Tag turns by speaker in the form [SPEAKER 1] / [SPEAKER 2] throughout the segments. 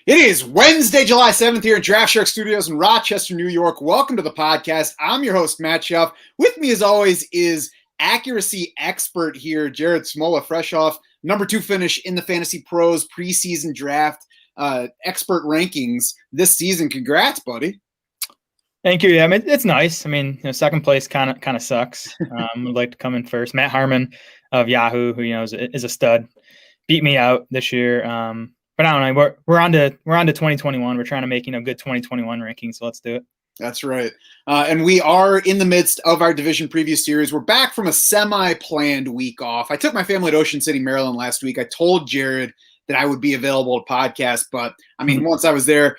[SPEAKER 1] It is Wednesday, July 7th here at Draft Shark Studios in Rochester, New York. Welcome to the podcast. I'm your host, Matt Schuff. With me, as always, is accuracy expert here, Jared Smola, fresh off number 2 finish in the Fantasy Pros preseason draft expert rankings this season. Congrats, buddy.
[SPEAKER 2] Thank you. Yeah, it's nice. I mean, second place kind of sucks. Would like to come in first. Matt Harmon of Yahoo, who is a stud, beat me out this year. But I don't know. We're on to 2021. We're trying to make good 2021 rankings. So let's do it.
[SPEAKER 1] That's right. And we are in the midst of our division preview series. We're back from a semi-planned week off. I took my family to Ocean City, Maryland last week. I told Jared that I would be available to podcast, but I mean, once I was there,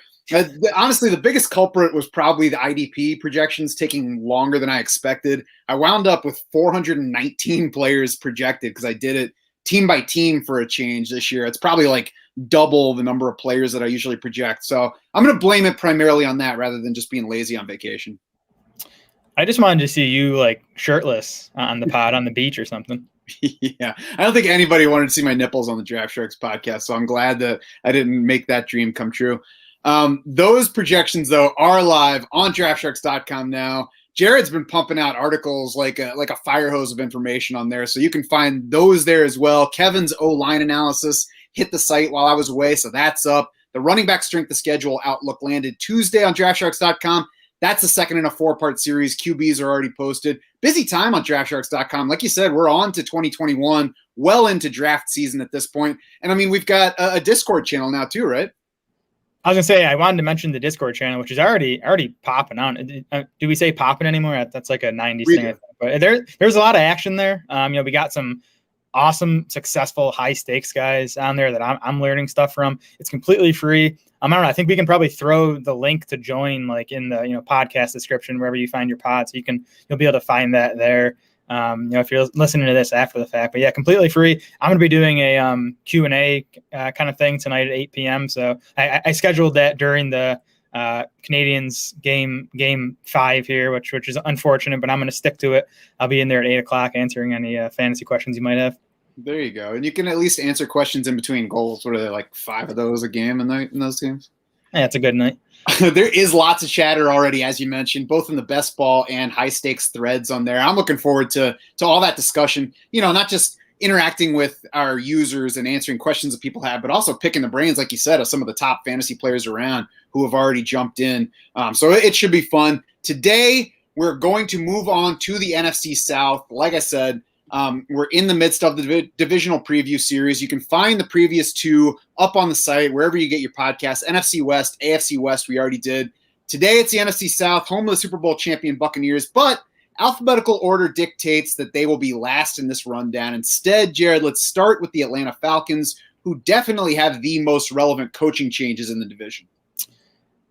[SPEAKER 1] honestly, the biggest culprit was probably the IDP projections taking longer than I expected. I wound up with 419 players projected because I did it team by team for a change this year. It's probably like double the number of players that I usually project. So I'm going to blame it primarily on that rather than just being lazy on vacation.
[SPEAKER 2] I just wanted to see you like shirtless on the pod on the beach or something.
[SPEAKER 1] Yeah, I don't think anybody wanted to see my nipples on the Draft Sharks podcast. So I'm glad that I didn't make that dream come true. Those projections, though, are live on draftsharks.com now. Jared's been pumping out articles like a fire hose of information on there, so you can find those there as well. Kevin's O-line analysis hit the site while I was away, so that's up. The running back strength of schedule outlook landed Tuesday on draftsharks.com. That's the second in a 4-part series. QBs are already posted. Busy time on draftsharks.com. Like you said, we're on to 2021, well into draft season at this point. And I mean, we've got a Discord channel now too, right?
[SPEAKER 2] I was gonna say I wanted to mention the Discord channel, which is already popping on. Do we say popping anymore? That's like a 90s thing. I think. But there's a lot of action there. We got some awesome, successful, high stakes guys on there that I'm learning stuff from. It's completely free. I don't know. I think we can probably throw the link to join like in the podcast description wherever you find your pod, so you'll be able to find that there. If you're listening to this after the fact, but yeah, completely free. I'm going to be doing a Q&A kind of thing tonight at 8 p.m. So I scheduled that during the Canadians game 5 here, which is unfortunate, but I'm going to stick to it. I'll be in there at 8 o'clock answering any fantasy questions you might have. There
[SPEAKER 1] you go. And you can at least answer questions in between goals. What are there, like 5 of those a game in those games?
[SPEAKER 2] Yeah, it's a good night.
[SPEAKER 1] There is lots of chatter already, as you mentioned, both in the best ball and high stakes threads on there. I'm looking forward to all that discussion, not just interacting with our users and answering questions that people have, but also picking the brains, like you said, of some of the top fantasy players around who have already jumped in. So it should be fun. Today, we're going to move on to the NFC South. Like I said, we're in the midst of the divisional preview series. You can find the previous 2 up on the site, wherever you get your podcasts. NFC West, AFC West, we already did. Today, it's the NFC South, home of the Super Bowl champion Buccaneers, but alphabetical order dictates that they will be last in this rundown. Instead, Jared, let's start with the Atlanta Falcons, who definitely have the most relevant coaching changes in the division.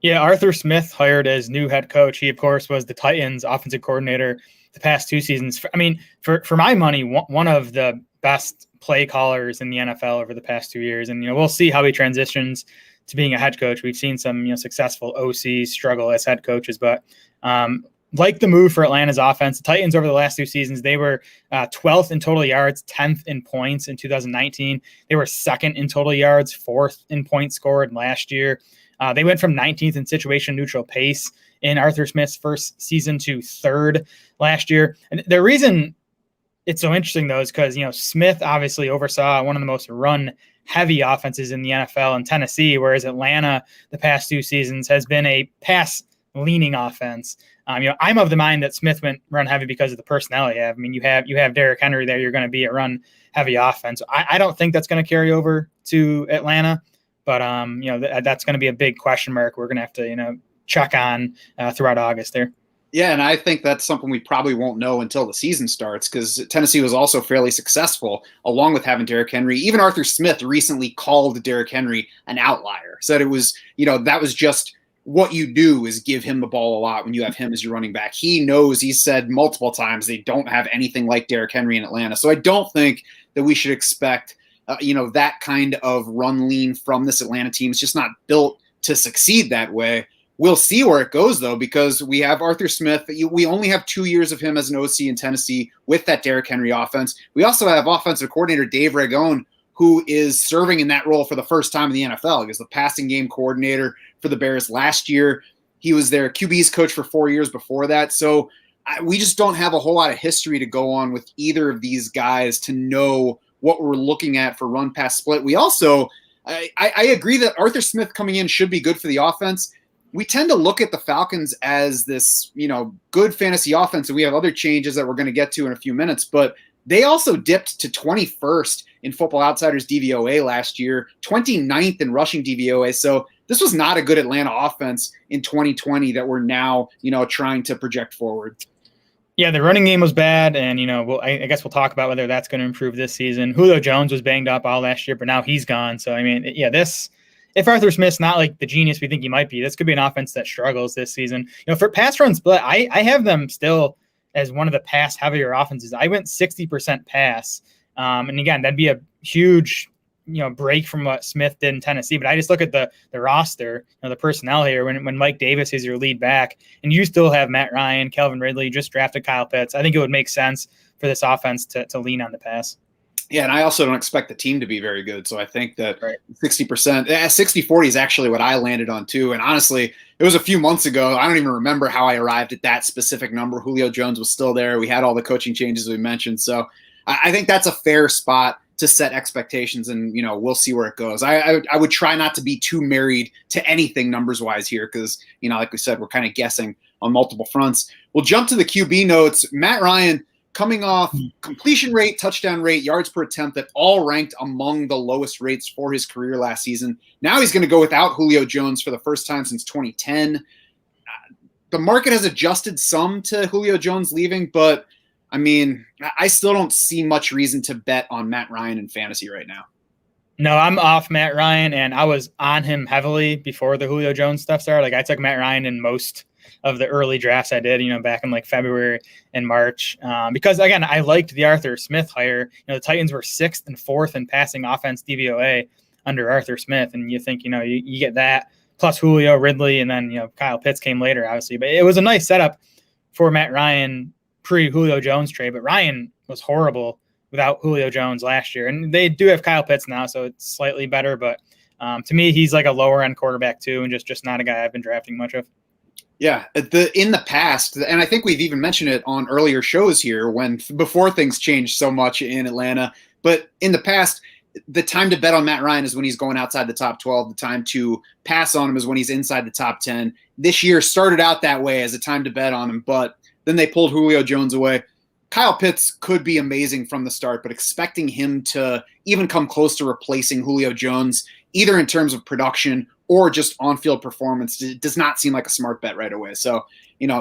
[SPEAKER 2] Yeah, Arthur Smith hired as new head coach. He, of course, was the Titans offensive coordinator the past 2 seasons. I mean, for my money, one of the best play callers in the NFL over the past 2 years. And, we'll see how he transitions to being a head coach. We've seen some, successful OCs struggle as head coaches, but like the move for Atlanta's offense, the Titans over the last 2 seasons, they were 12th in total yards, 10th in points in 2019. They were 2nd in total yards, 4th in points scored last year. They went from 19th in situation neutral pace in Arthur Smith's first season to 3rd last year. And the reason it's so interesting, though, is because, Smith obviously oversaw one of the most run-heavy offenses in the NFL in Tennessee, whereas Atlanta the past 2 seasons has been a pass-leaning offense. I'm of the mind that Smith went run-heavy because of the personnel you have. I mean, you have Derrick Henry there. You're going to be a run-heavy offense. I don't think that's going to carry over to Atlanta, but, that's going to be a big question mark we're going to have to, check on throughout August there.
[SPEAKER 1] Yeah, and I think that's something we probably won't know until the season starts, because Tennessee was also fairly successful along with having Derrick Henry. Even Arthur Smith recently called Derrick Henry an outlier, said it was, that was just what you do is give him the ball a lot when you have him as your running back. He knows, he's said multiple times, they don't have anything like Derrick Henry in Atlanta. So I don't think that we should expect, that kind of run lean from this Atlanta team. It's just not built to succeed that way. We'll see where it goes, though, because we have Arthur Smith. We only have 2 years of him as an OC in Tennessee with that Derrick Henry offense. We also have offensive coordinator Dave Ragone, who is serving in that role for the first time in the NFL. He was the passing game coordinator for the Bears last year. He was their QB's coach for 4 years before that. So we just don't have a whole lot of history to go on with either of these guys to know what we're looking at for run pass split. We also, I agree that Arthur Smith coming in should be good for the offense. We tend to look at the Falcons as this, good fantasy offense, and we have other changes that we're going to get to in a few minutes, but they also dipped to 21st in Football Outsiders DVOA last year, 29th in rushing DVOA. So this was not a good Atlanta offense in 2020 that we're now, trying to project forward.
[SPEAKER 2] Yeah, the running game was bad, and I guess we'll talk about whether that's going to improve this season. Julio Jones was banged up all last year, but now he's gone. So if Arthur Smith's not like the genius we think he might be, this could be an offense that struggles this season. For pass run split, I have them still as one of the pass heavier offenses. I went 60% pass, and again, that'd be a huge break from what Smith did in Tennessee. But I just look at the roster, the personnel here. When Mike Davis is your lead back, and you still have Matt Ryan, Calvin Ridley, just drafted Kyle Pitts, I think it would make sense for this offense to lean on the pass.
[SPEAKER 1] Yeah, and I also don't expect the team to be very good. So I think that 60%, 60-40 is actually what I landed on too. And honestly, it was a few months ago. I don't even remember how I arrived at that specific number. Julio Jones was still there. We had all the coaching changes we mentioned. So I think that's a fair spot to set expectations, and we'll see where it goes. I would try not to be too married to anything numbers wise here, because like we said, we're kind of guessing on multiple fronts. We'll jump to the QB notes. Matt Ryan coming off completion rate, touchdown rate, yards per attempt that all ranked among the lowest rates for his career last season. Now he's going to go without Julio Jones for the first time since 2010. The market has adjusted some to Julio Jones leaving, but I still don't see much reason to bet on Matt Ryan in fantasy right now.
[SPEAKER 2] No, I'm off Matt Ryan, and I was on him heavily before the Julio Jones stuff started. Like, I took Matt Ryan in most of the early drafts I did, back in like February and March, because again, I liked the Arthur Smith hire. The Titans were 6th and 4th in passing offense DVOA under Arthur Smith, and you think you get that plus Julio, Ridley, and then Kyle Pitts came later, obviously. But it was a nice setup for Matt Ryan pre-Julio Jones trade, but Ryan was horrible without Julio Jones last year. And they do have Kyle Pitts now, so it's slightly better. But to me, he's like a lower-end quarterback too, and just not a guy I've been drafting much of.
[SPEAKER 1] Yeah, in the past, and I think we've even mentioned it on earlier shows here before things changed so much in Atlanta, but in the past, the time to bet on Matt Ryan is when he's going outside the top 12. The time to pass on him is when he's inside the top 10. This year started out that way as a time to bet on him, but then they pulled Julio Jones away. Kyle Pitts could be amazing from the start, but expecting him to even come close to replacing Julio Jones, either in terms of production or just on-field performance, does not seem like a smart bet right away. So,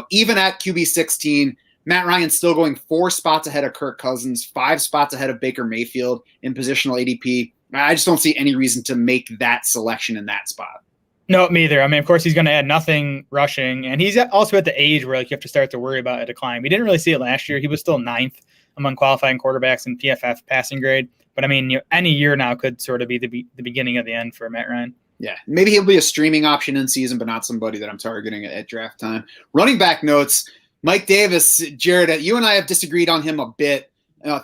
[SPEAKER 1] even at QB 16, Matt Ryan's still going 4 spots ahead of Kirk Cousins, 5 spots ahead of Baker Mayfield in positional ADP. I just don't see any reason to make that selection in that spot.
[SPEAKER 2] No, me either. Of course, he's going to add nothing rushing, and he's also at the age where you have to start to worry about a decline. We didn't really see it last year. He was still 9th among qualifying quarterbacks in PFF passing grade. But any year now could sort of be the beginning of the end for Matt Ryan.
[SPEAKER 1] Yeah, maybe he'll be a streaming option in season, but not somebody that I'm targeting at draft time. Running back notes, Mike Davis. Jared, you and I have disagreed on him a bit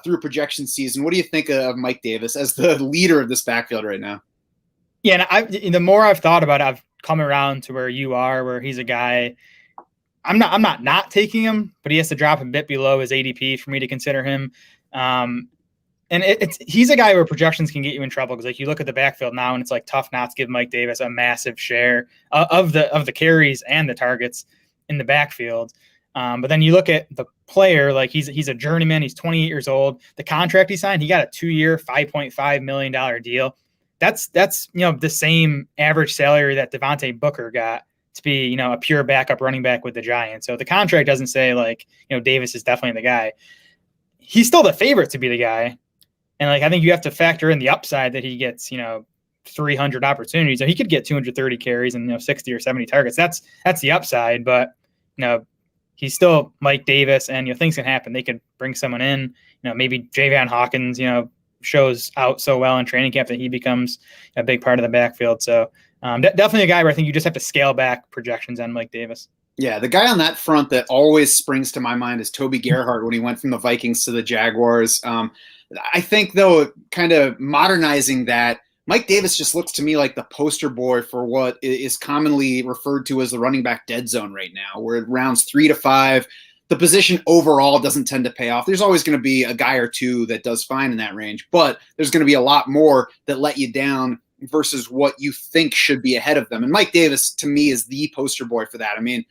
[SPEAKER 1] through projection season. What do you think of Mike Davis as the leader of this backfield right now?
[SPEAKER 2] Yeah, and the more I've thought about it, I've come around to where you are, where he's a guy. I'm not taking him, but he has to drop a bit below his ADP for me to consider him. And he's a guy where projections can get you in trouble, because you look at the backfield now and it's tough not to give Mike Davis a massive share of the carries and the targets in the backfield. But then you look at the player, he's a journeyman. He's 28 years old. The contract he signed, he got a 2-year, $5.5 million deal. That's the same average salary that Devontae Booker got to be a pure backup running back with the Giants. So the contract doesn't say Davis is definitely the guy. He's still the favorite to be the guy. And I think you have to factor in the upside that he gets, 300 opportunities. So he could get 230 carries and 60 or 70 targets. That's the upside. But he's still Mike Davis, and things can happen. They could bring someone in. Maybe Javion Hawkins, shows out so well in training camp that he becomes a big part of the backfield. So definitely a guy where I think you just have to scale back projections on Mike Davis.
[SPEAKER 1] Yeah, the guy on that front that always springs to my mind is Toby Gerhart when he went from the Vikings to the Jaguars. I think, though, kind of modernizing that, Mike Davis just looks to me like the poster boy for what is commonly referred to as the running back dead zone right now, where it rounds 3 to 5. The position overall doesn't tend to pay off. There's always going to be a guy or two that does fine in that range, but there's going to be a lot more that let you down versus what you think should be ahead of them. And Mike Davis, to me, is the poster boy for that. I mean,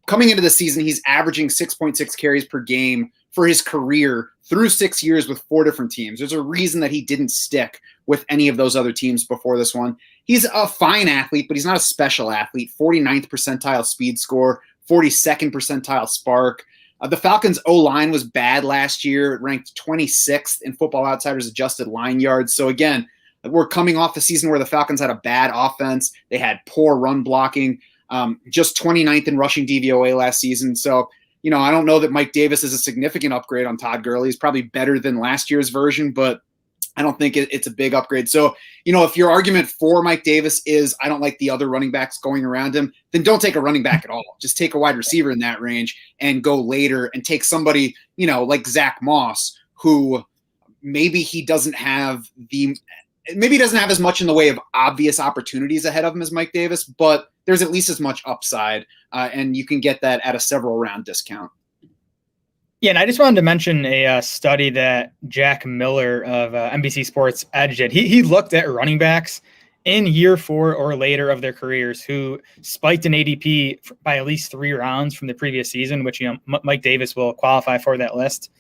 [SPEAKER 1] coming into the season, he's averaging 6.6 carries per game for his career through 6 years with 4 different teams. There's a reason that he didn't stick with any of those other teams before this one. He's a fine athlete, but he's not a special athlete. 49th percentile speed score, 42nd percentile spark. The Falcons' O-line was bad last year. It ranked 26th in Football Outsiders adjusted line yards. So again, we're coming off the season where the Falcons had a bad offense. They had poor run blocking, just 29th in rushing DVOA last season. So, I don't know that Mike Davis is a significant upgrade on Todd Gurley. He's probably better than last year's version, but I don't think it's a big upgrade. So, if your argument for Mike Davis is I don't like the other running backs going around him, then don't take a running back at all. Just take a wide receiver in that range and go later and take somebody, like Zach Moss, who maybe he doesn't have as much in the way of obvious opportunities ahead of him as Mike Davis, but there's at least as much upside, and you can get that at a several round discount.
[SPEAKER 2] Yeah, and I just wanted to mention a study that Jack Miller of NBC Sports Edge did. He looked at running backs in year 4 or later of their careers who spiked in ADP by at least 3 rounds from the previous season, which Mike Davis will qualify for that list.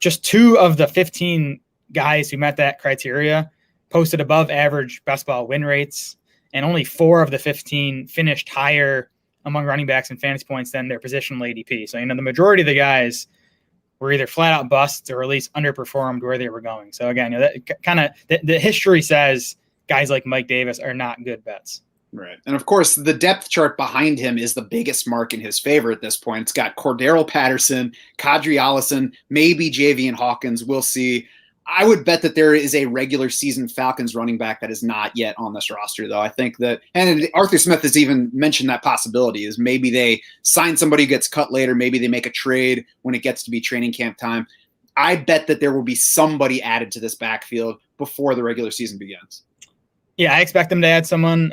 [SPEAKER 2] Just 2 of the 15 guys who met that criteria posted above average best ball win rates, and only 4 of the 15 finished higher among running backs in fantasy points than their positional ADP. So, the majority of the guys were either flat out busts or at least underperformed where they were going. So again, that kind of the history says guys like Mike Davis are not good bets.
[SPEAKER 1] Right. And of course, the depth chart behind him is the biggest mark in his favor at this point. It's got Cordero Patterson, Kadri Allison, maybe Javian Hawkins. We'll see. I would bet that there is a regular season Falcons running back that is not yet on this roster, though. I think that, and Arthur Smith has even mentioned that possibility, is maybe they sign somebody who gets cut later. Maybe they make a trade when it gets to be training camp time. I bet that there will be somebody added to this backfield before the regular season begins.
[SPEAKER 2] Yeah, I expect them to add someone.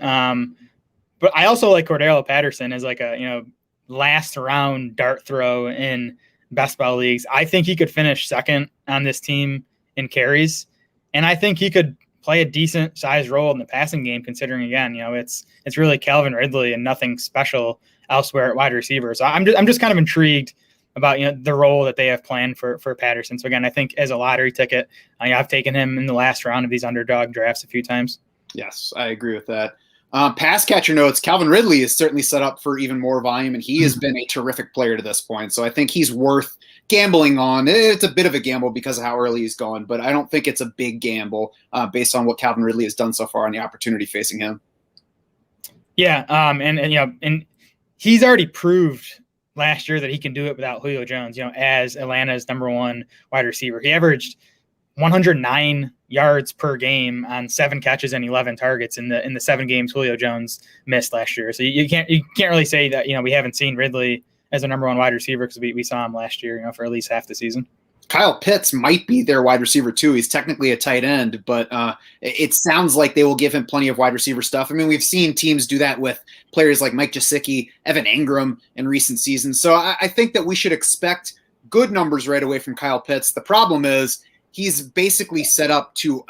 [SPEAKER 2] But I also like Cordero Patterson as like a, last round dart throw in best ball leagues. I think he could finish second on this team in carries, and I think he could play a decent sized role in the passing game, considering again, it's really Calvin Ridley and nothing special elsewhere at wide receiver. So I'm just kind of intrigued about the role that they have planned for Patterson. So again, I think as a lottery ticket, I've taken him in the last round of these underdog drafts a few times.
[SPEAKER 1] Yes, I agree with that. Pass catcher notes, Calvin Ridley is certainly set up for even more volume, and he has been a terrific player to this point. So I think he's worth gambling on. It's a bit of a gamble because of how early he's gone, but I don't think it's a big gamble based on what Calvin Ridley has done so far and the opportunity facing him.
[SPEAKER 2] Yeah, and he's already proved last year that he can do it without Julio Jones, as Atlanta's number 1 wide receiver. He averaged 109 yards per game on 7 catches and 11 targets in the 7 games Julio Jones missed last year. So you can't really say that we haven't seen Ridley as a number 1 wide receiver because we saw him last year for at least half the season.
[SPEAKER 1] Kyle Pitts might be their wide receiver too. He's technically a tight end, but it sounds like they will give him plenty of wide receiver stuff. I mean, we've seen teams do that with players like Mike Gesicki, Evan Engram in recent seasons. So I think that we should expect good numbers right away from Kyle Pitts. The problem is he's basically set up to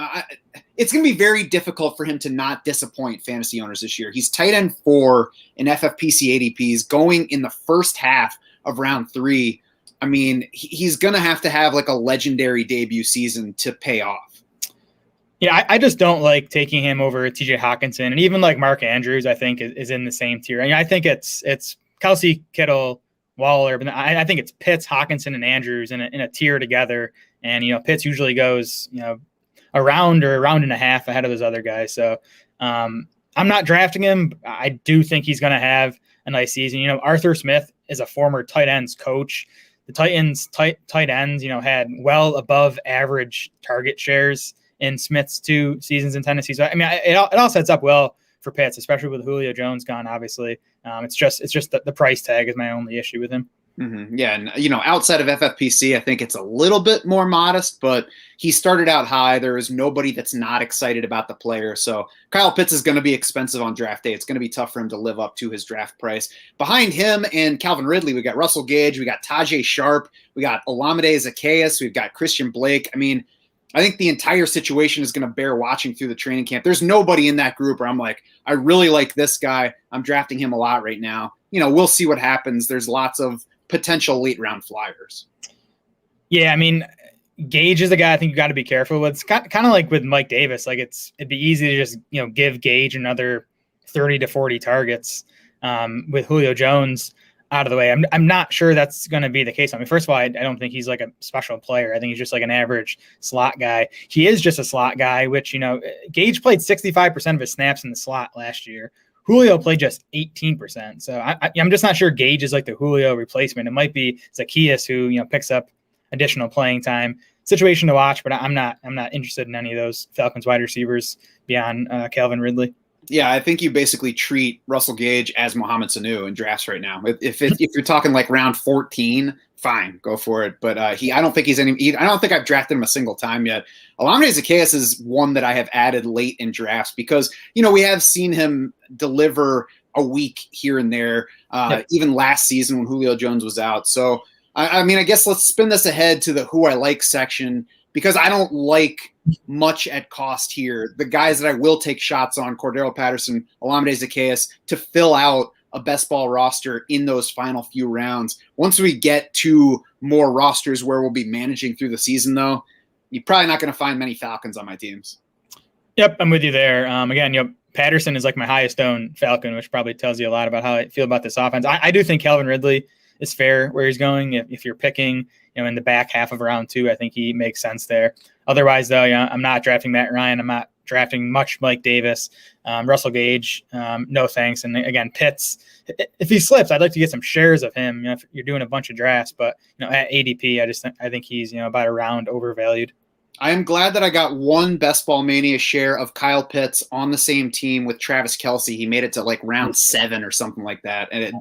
[SPEAKER 1] it's going to be very difficult for him to not disappoint fantasy owners this year. He's tight end 4 in FFPC ADPs going in the first half of round 3. I mean, he's going to have like a legendary debut season to pay off.
[SPEAKER 2] Yeah, I just don't like taking him over TJ Hawkinson, and even like Mark Andrews, I think is in the same tier. I mean, I think it's Kelsey, Kittle, Waller, but I think it's Pitts, Hawkinson, and Andrews in a tier together. And Pitts usually goes a round or a round and a half ahead of those other guys. So I'm not drafting him. I do think he's going to have a nice season. Arthur Smith is a former tight ends coach. The Titans tight ends, had well above average target shares in Smith's 2 seasons in Tennessee. So I mean, it all sets up well for Pitts, especially with Julio Jones gone. Obviously, it's just the price tag is my only issue with him.
[SPEAKER 1] Yeah, and outside of FFPC, I think it's a little bit more modest, but he started out high. There is nobody that's not excited about the player. So Kyle Pitts is going to be expensive on draft day. It's going to be tough for him to live up to his draft price. Behind him and Calvin Ridley, we got Russell Gage, we got Tajay Sharp, we got Olamide Zaccheaus, we've got Christian Blake. I mean, I think the entire situation is going to bear watching through the training camp. There's nobody in that group where I'm like, I really like this guy. I'm drafting him a lot right now. We'll see what happens. There's lots of potential late round flyers.
[SPEAKER 2] Yeah, I mean, Gage is the guy I think you got to be careful with. It's kind of like with Mike Davis. Like it'd be easy to just give Gage another 30 to 40 targets with Julio Jones out of the way. I'm not sure that's going to be the case. I mean, first of all, I don't think he's like a special player. I think he's just like an average slot guy. He is just a slot guy, which Gage played 65% of his snaps in the slot last year. Julio played just 18%. So I'm just not sure Gage is like the Julio replacement. It might be Zaccheaus who, picks up additional playing time. Situation to watch, but I'm not interested in any of those Falcons wide receivers beyond Calvin Ridley.
[SPEAKER 1] Yeah, I think you basically treat Russell Gage as Mohamed Sanu in drafts right now. If you're talking like round 14, fine, go for it. But I don't think I don't think I've drafted him a single time yet. Olamide Zaccheaus is one that I have added late in drafts because we have seen him deliver a week here and there, even last season when Julio Jones was out. So I mean, I guess let's spin this ahead to the who I like section because I don't like much at cost here. The guys that I will take shots on, Cordero Patterson, Olamide Zaccheaus, to fill out a best ball roster in those final few rounds. Once we get to more rosters where we'll be managing through the season, though, you're probably not going to find many Falcons on my teams.
[SPEAKER 2] Yep, I'm with you there. Again, Patterson is like my highest owned Falcon, which probably tells you a lot about how I feel about this offense. I do think Calvin Ridley is fair where he's going. If you're picking, in the back half of round 2, I think he makes sense there. Otherwise, though, I'm not drafting Matt Ryan. I'm not drafting much Mike Davis, Russell Gage. No thanks. And again, Pitts, if he slips, I'd like to get some shares of him. If you're doing a bunch of drafts, but at ADP, I think he's about a round overvalued.
[SPEAKER 1] I am glad that I got one Best Ball Mania share of Kyle Pitts on the same team with Travis Kelce. He made it to like round 7 or something like that. And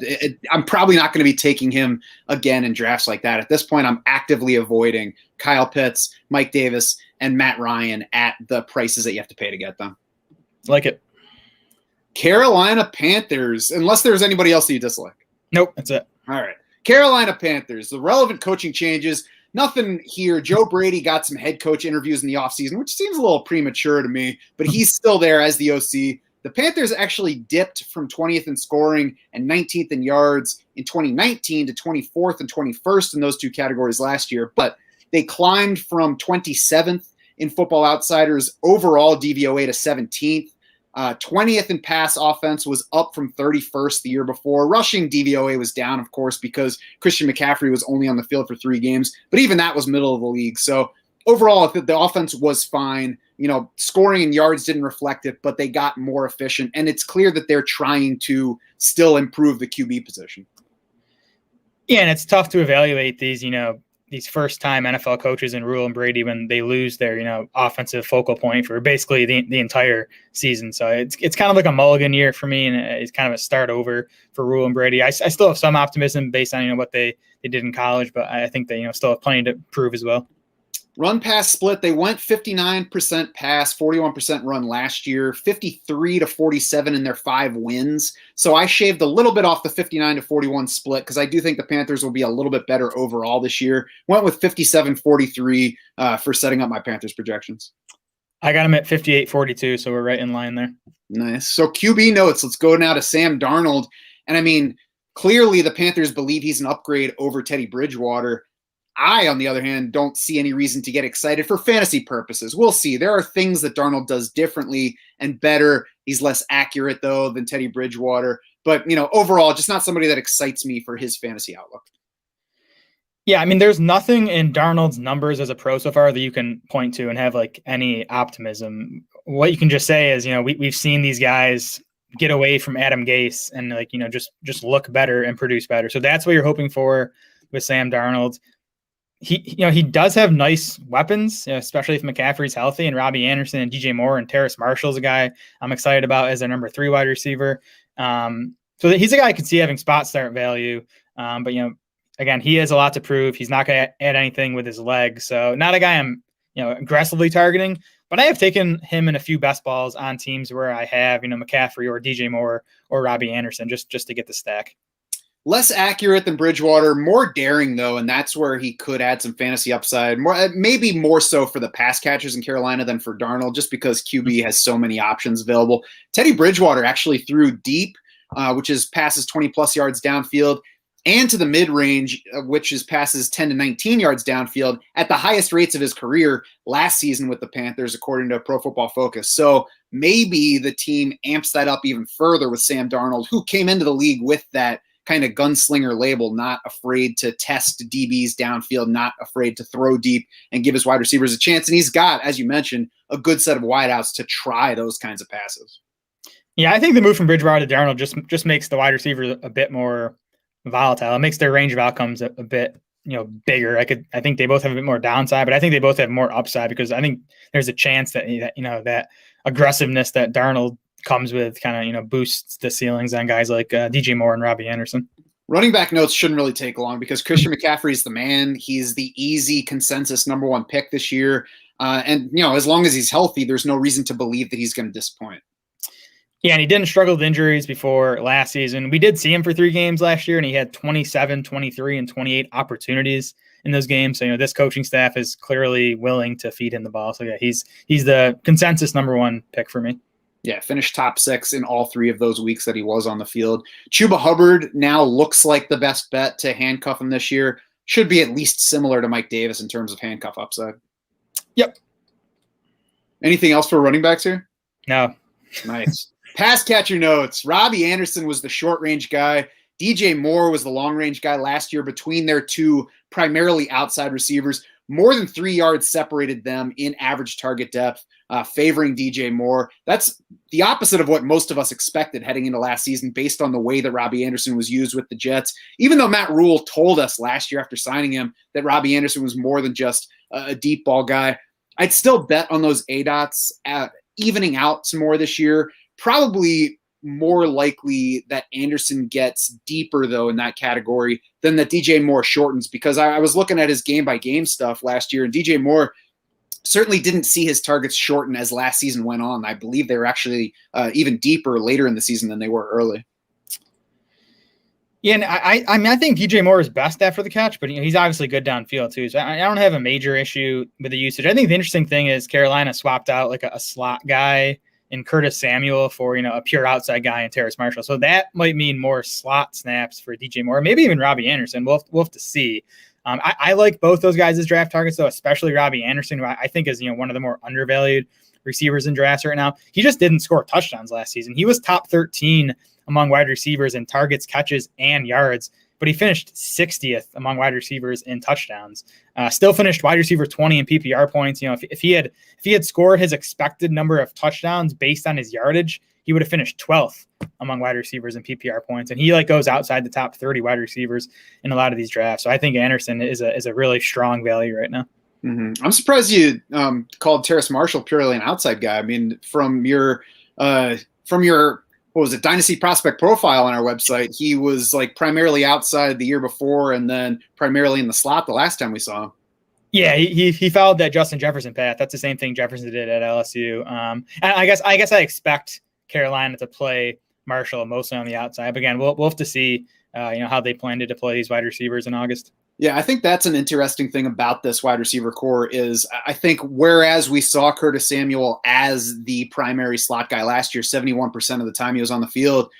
[SPEAKER 1] I'm probably not going to be taking him again in drafts like that. At this point, I'm actively avoiding Kyle Pitts, Mike Davis, and Matt Ryan at the prices that you have to pay to get them.
[SPEAKER 2] Like it.
[SPEAKER 1] Carolina Panthers, unless there's anybody else that you dislike.
[SPEAKER 2] Nope, that's it.
[SPEAKER 1] All right. Carolina Panthers, the relevant coaching changes. Nothing here. Joe Brady got some head coach interviews in the offseason, which seems a little premature to me, but he's still there as the OC. The Panthers actually dipped from 20th in scoring and 19th in yards in 2019 to 24th and 21st in those two categories last year, but they climbed from 27th in Football Outsiders overall DVOA to 17th. 20th in pass offense was up from 31st the year before. Rushing DVOA was down, of course, because Christian McCaffrey was only on the field for 3 games, but even that was middle of the league. So overall, the offense was fine. Scoring and yards didn't reflect it, but they got more efficient, and it's clear that they're trying to still improve the QB position.
[SPEAKER 2] Yeah, and it's tough to evaluate these first-time NFL coaches in Rule and Brady when they lose their, offensive focal point for basically the entire season. So it's kind of like a mulligan year for me, and it's kind of a start over for Rule and Brady. I still have some optimism based on, what they did in college, but I think they, still have plenty to prove as well.
[SPEAKER 1] Run pass split, they went 59% pass, 41% run last year, 53 to 47 in their 5 wins. So I shaved a little bit off the 59 to 41 split because I do think the Panthers will be a little bit better overall this year. Went with 57-43 for setting up my Panthers projections.
[SPEAKER 2] I got them at 58-42, so we're right in line there.
[SPEAKER 1] Nice. So QB notes, let's go now to Sam Darnold. And I mean, clearly the Panthers believe he's an upgrade over Teddy Bridgewater. I, on the other hand, don't see any reason to get excited for fantasy purposes. We'll see. There are things that Darnold does differently and better. He's less accurate, though, than Teddy Bridgewater. But, overall, just not somebody that excites me for his fantasy outlook.
[SPEAKER 2] Yeah, I mean, there's nothing in Darnold's numbers as a pro so far that you can point to and have, like, any optimism. What you can just say is, we've seen these guys get away from Adam Gase and, like, just look better and produce better. So that's what you're hoping for with Sam Darnold. He does have nice weapons, especially if McCaffrey's healthy, and Robbie Anderson and DJ Moore and Terrace Marshall's a guy I'm excited about as their number 3 wide receiver. So he's a guy I could see having spot start value. But again, he has a lot to prove. He's not going to add anything with his legs. So not a guy I'm, aggressively targeting, but I have taken him in a few best balls on teams where I have, McCaffrey or DJ Moore or Robbie Anderson just to get the stack.
[SPEAKER 1] Less accurate than Bridgewater, more daring though, and that's where he could add some fantasy upside. Maybe more so for the pass catchers in Carolina than for Darnold, just because QB has so many options available. Teddy Bridgewater actually threw deep, which is passes 20-plus yards downfield, and to the mid-range, which is passes 10 to 19 yards downfield, at the highest rates of his career last season with the Panthers, according to Pro Football Focus. So maybe the team amps that up even further with Sam Darnold, who came into the league with that kind of gunslinger label, not afraid to test DBs downfield, not afraid to throw deep and give his wide receivers a chance. And he's got, as you mentioned, a good set of wideouts to try those kinds of passes.
[SPEAKER 2] Yeah, I think the move from Bridgewater to Darnold just makes the wide receiver a bit more volatile. It makes their range of outcomes a bit, bigger. I think they both have a bit more downside, but I think they both have more upside because I think there's a chance that that aggressiveness that Darnold comes with kind of, boosts the ceilings on guys like DJ Moore and Robbie Anderson.
[SPEAKER 1] Running back notes shouldn't really take long because Christian McCaffrey is the man. He's the easy consensus number one pick this year. And as long as he's healthy, there's no reason to believe that he's going to disappoint.
[SPEAKER 2] Yeah, and he didn't struggle with injuries before last season. We did see him for 3 games last year, and he had 27, 23, and 28 opportunities in those games. So, this coaching staff is clearly willing to feed him the ball. So, yeah, he's the consensus number one pick for me.
[SPEAKER 1] Yeah, finished top 6 in all 3 of those weeks that he was on the field. Chuba Hubbard now looks like the best bet to handcuff him this year. Should be at least similar to Mike Davis in terms of handcuff upside.
[SPEAKER 2] Yep.
[SPEAKER 1] Anything else for running backs here?
[SPEAKER 2] No.
[SPEAKER 1] Nice. Pass catcher notes. Robbie Anderson was the short range guy. DJ Moore was the long range guy last year between their 2 primarily outside receivers. More than 3 yards separated them in average target depth, favoring DJ Moore. That's the opposite of what most of us expected heading into last season based on the way that Robbie Anderson was used with the Jets. Even though Matt Rule told us last year after signing him that Robbie Anderson was more than just a deep ball guy, I'd still bet on those ADOTs evening out some more this year. Probably more likely that Anderson gets deeper, though, in that category than that DJ Moore shortens, because I was looking at his game-by-game stuff last year, and DJ Moore certainly didn't see his targets shorten as last season went on. I believe they were actually even deeper later in the season than they were early.
[SPEAKER 2] Yeah, and I think DJ Moore is best after the catch, but he's obviously good downfield too. So I don't have a major issue with the usage. I think the interesting thing is Carolina swapped out like a slot guy in Curtis Samuel for, a pure outside guy in Terrace Marshall. So that might mean more slot snaps for DJ Moore, maybe even Robbie Anderson. We'll have to see. I like both those guys as draft targets, though, especially Robbie Anderson, who I think is, one of the more undervalued receivers in drafts right now. He just didn't score touchdowns last season. He was top 13 among wide receivers in targets, catches, and yards, but he finished 60th among wide receivers in touchdowns. Still finished wide receiver 20 in PPR points. If he had scored his expected number of touchdowns based on his yardage, he would have finished 12th among wide receivers in PPR points. And he goes outside the top 30 wide receivers in a lot of these drafts. So I think Anderson is a really strong value right now.
[SPEAKER 1] Mm-hmm. I'm surprised you called Terrace Marshall purely an outside guy. I mean, from your what was it, Dynasty Prospect Profile on our website, he was primarily outside the year before and then primarily in the slot the last time we saw him.
[SPEAKER 2] Yeah, he followed that Justin Jefferson path. That's the same thing Jefferson did at LSU. And I guess I expect Carolina to play Marshall mostly on the outside. But again, we'll have to see how they plan to deploy these wide receivers in August. Yeah,
[SPEAKER 1] I think that's an interesting thing about this wide receiver core is I think whereas we saw Curtis Samuel as the primary slot guy last year, 71% of the time he was on the field,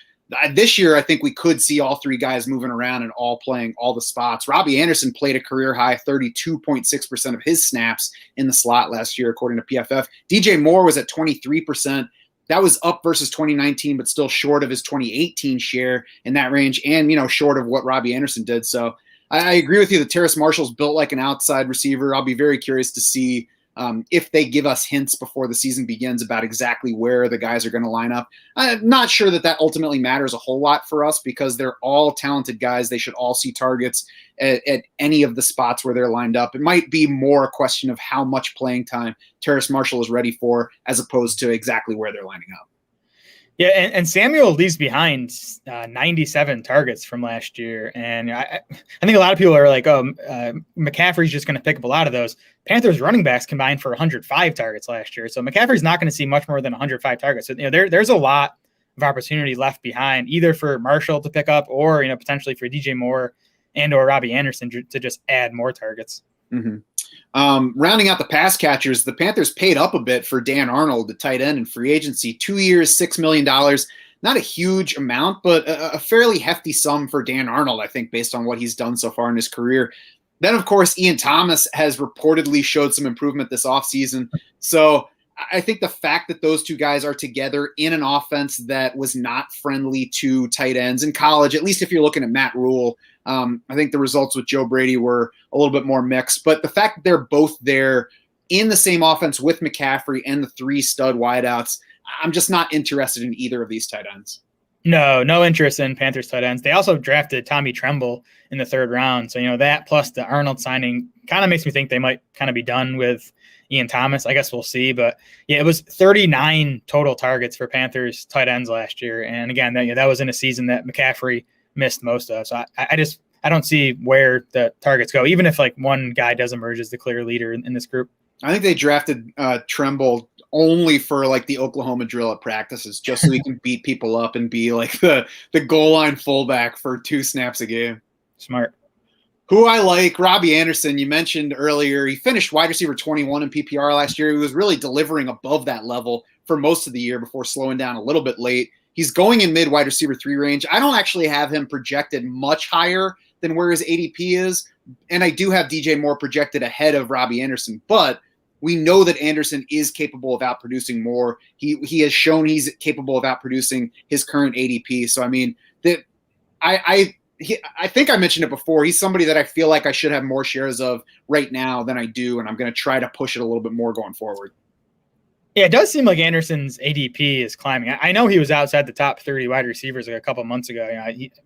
[SPEAKER 1] this year I think we could see all 3 guys moving around and all playing all the spots. Robbie Anderson played a career high 32.6% of his snaps in the slot last year, according to PFF. DJ Moore was at 23%. That was up versus 2019, but still short of his 2018 share in that range and, short of what Robbie Anderson did. So I agree with you that Terrace Marshall's built like an outside receiver. I'll be very curious to see if they give us hints before the season begins about exactly where the guys are going to line up. I'm not sure that ultimately matters a whole lot for us because they're all talented guys. They should all see targets at any of the spots where they're lined up. It might be more a question of how much playing time Terrace Marshall is ready for as opposed to exactly where they're lining up.
[SPEAKER 2] Yeah, and Samuel leaves behind 97 targets from last year. And I think a lot of people are like, oh, McCaffrey's just going to pick up a lot of those. Panthers running backs combined for 105 targets last year. So McCaffrey's not going to see much more than 105 targets. So, there's a lot of opportunity left behind, either for Marshall to pick up or, potentially for DJ Moore and or Robbie Anderson to just add more targets.
[SPEAKER 1] Mm-hmm. Rounding out the pass catchers, the Panthers paid up a bit for Dan Arnold, the tight end in free agency. 2 years, $6 million. Not a huge amount, but a fairly hefty sum for Dan Arnold, I think, based on what he's done so far in his career. Then, of course, Ian Thomas has reportedly showed some improvement this offseason. So I think the fact that those two guys are together in an offense that was not friendly to tight ends in college, at least if you're looking at Matt Rule, I think the results with Joe Brady were a little bit more mixed. But the fact that they're both there in the same offense with McCaffrey and the 3 stud wideouts, I'm just not interested in either of these tight ends.
[SPEAKER 2] No interest in Panthers tight ends. They also drafted Tommy Tremble in the 3rd round. So, that plus the Arnold signing kind of makes me think they might kind of be done with Ian Thomas. I guess we'll see. But, yeah, it was 39 total targets for Panthers tight ends last year. And, again, that was in a season that McCaffrey missed most of. So I don't see where the targets go, even if one guy does emerge as the clear leader in this group.
[SPEAKER 1] I think they drafted Tremble only for the Oklahoma drill at practices, just so he can beat people up and be the goal line fullback for 2 snaps a game.
[SPEAKER 2] Smart.
[SPEAKER 1] Who I like, Robbie Anderson, you mentioned earlier, he finished wide receiver 21 in PPR last year. He was really delivering above that level for most of the year before slowing down a little bit late. He's going in mid wide receiver 3 range. I don't actually have him projected much higher than where his ADP is. And I do have DJ Moore projected ahead of Robbie Anderson, but we know that Anderson is capable of outproducing Moore. He has shown he's capable of outproducing his current ADP. So, I mean, I think I mentioned it before. He's somebody that I feel like I should have more shares of right now than I do. And I'm going to try to push it a little bit more going forward.
[SPEAKER 2] Yeah, it does seem like Anderson's ADP is climbing. I know he was outside the top 30 wide receivers a couple months ago.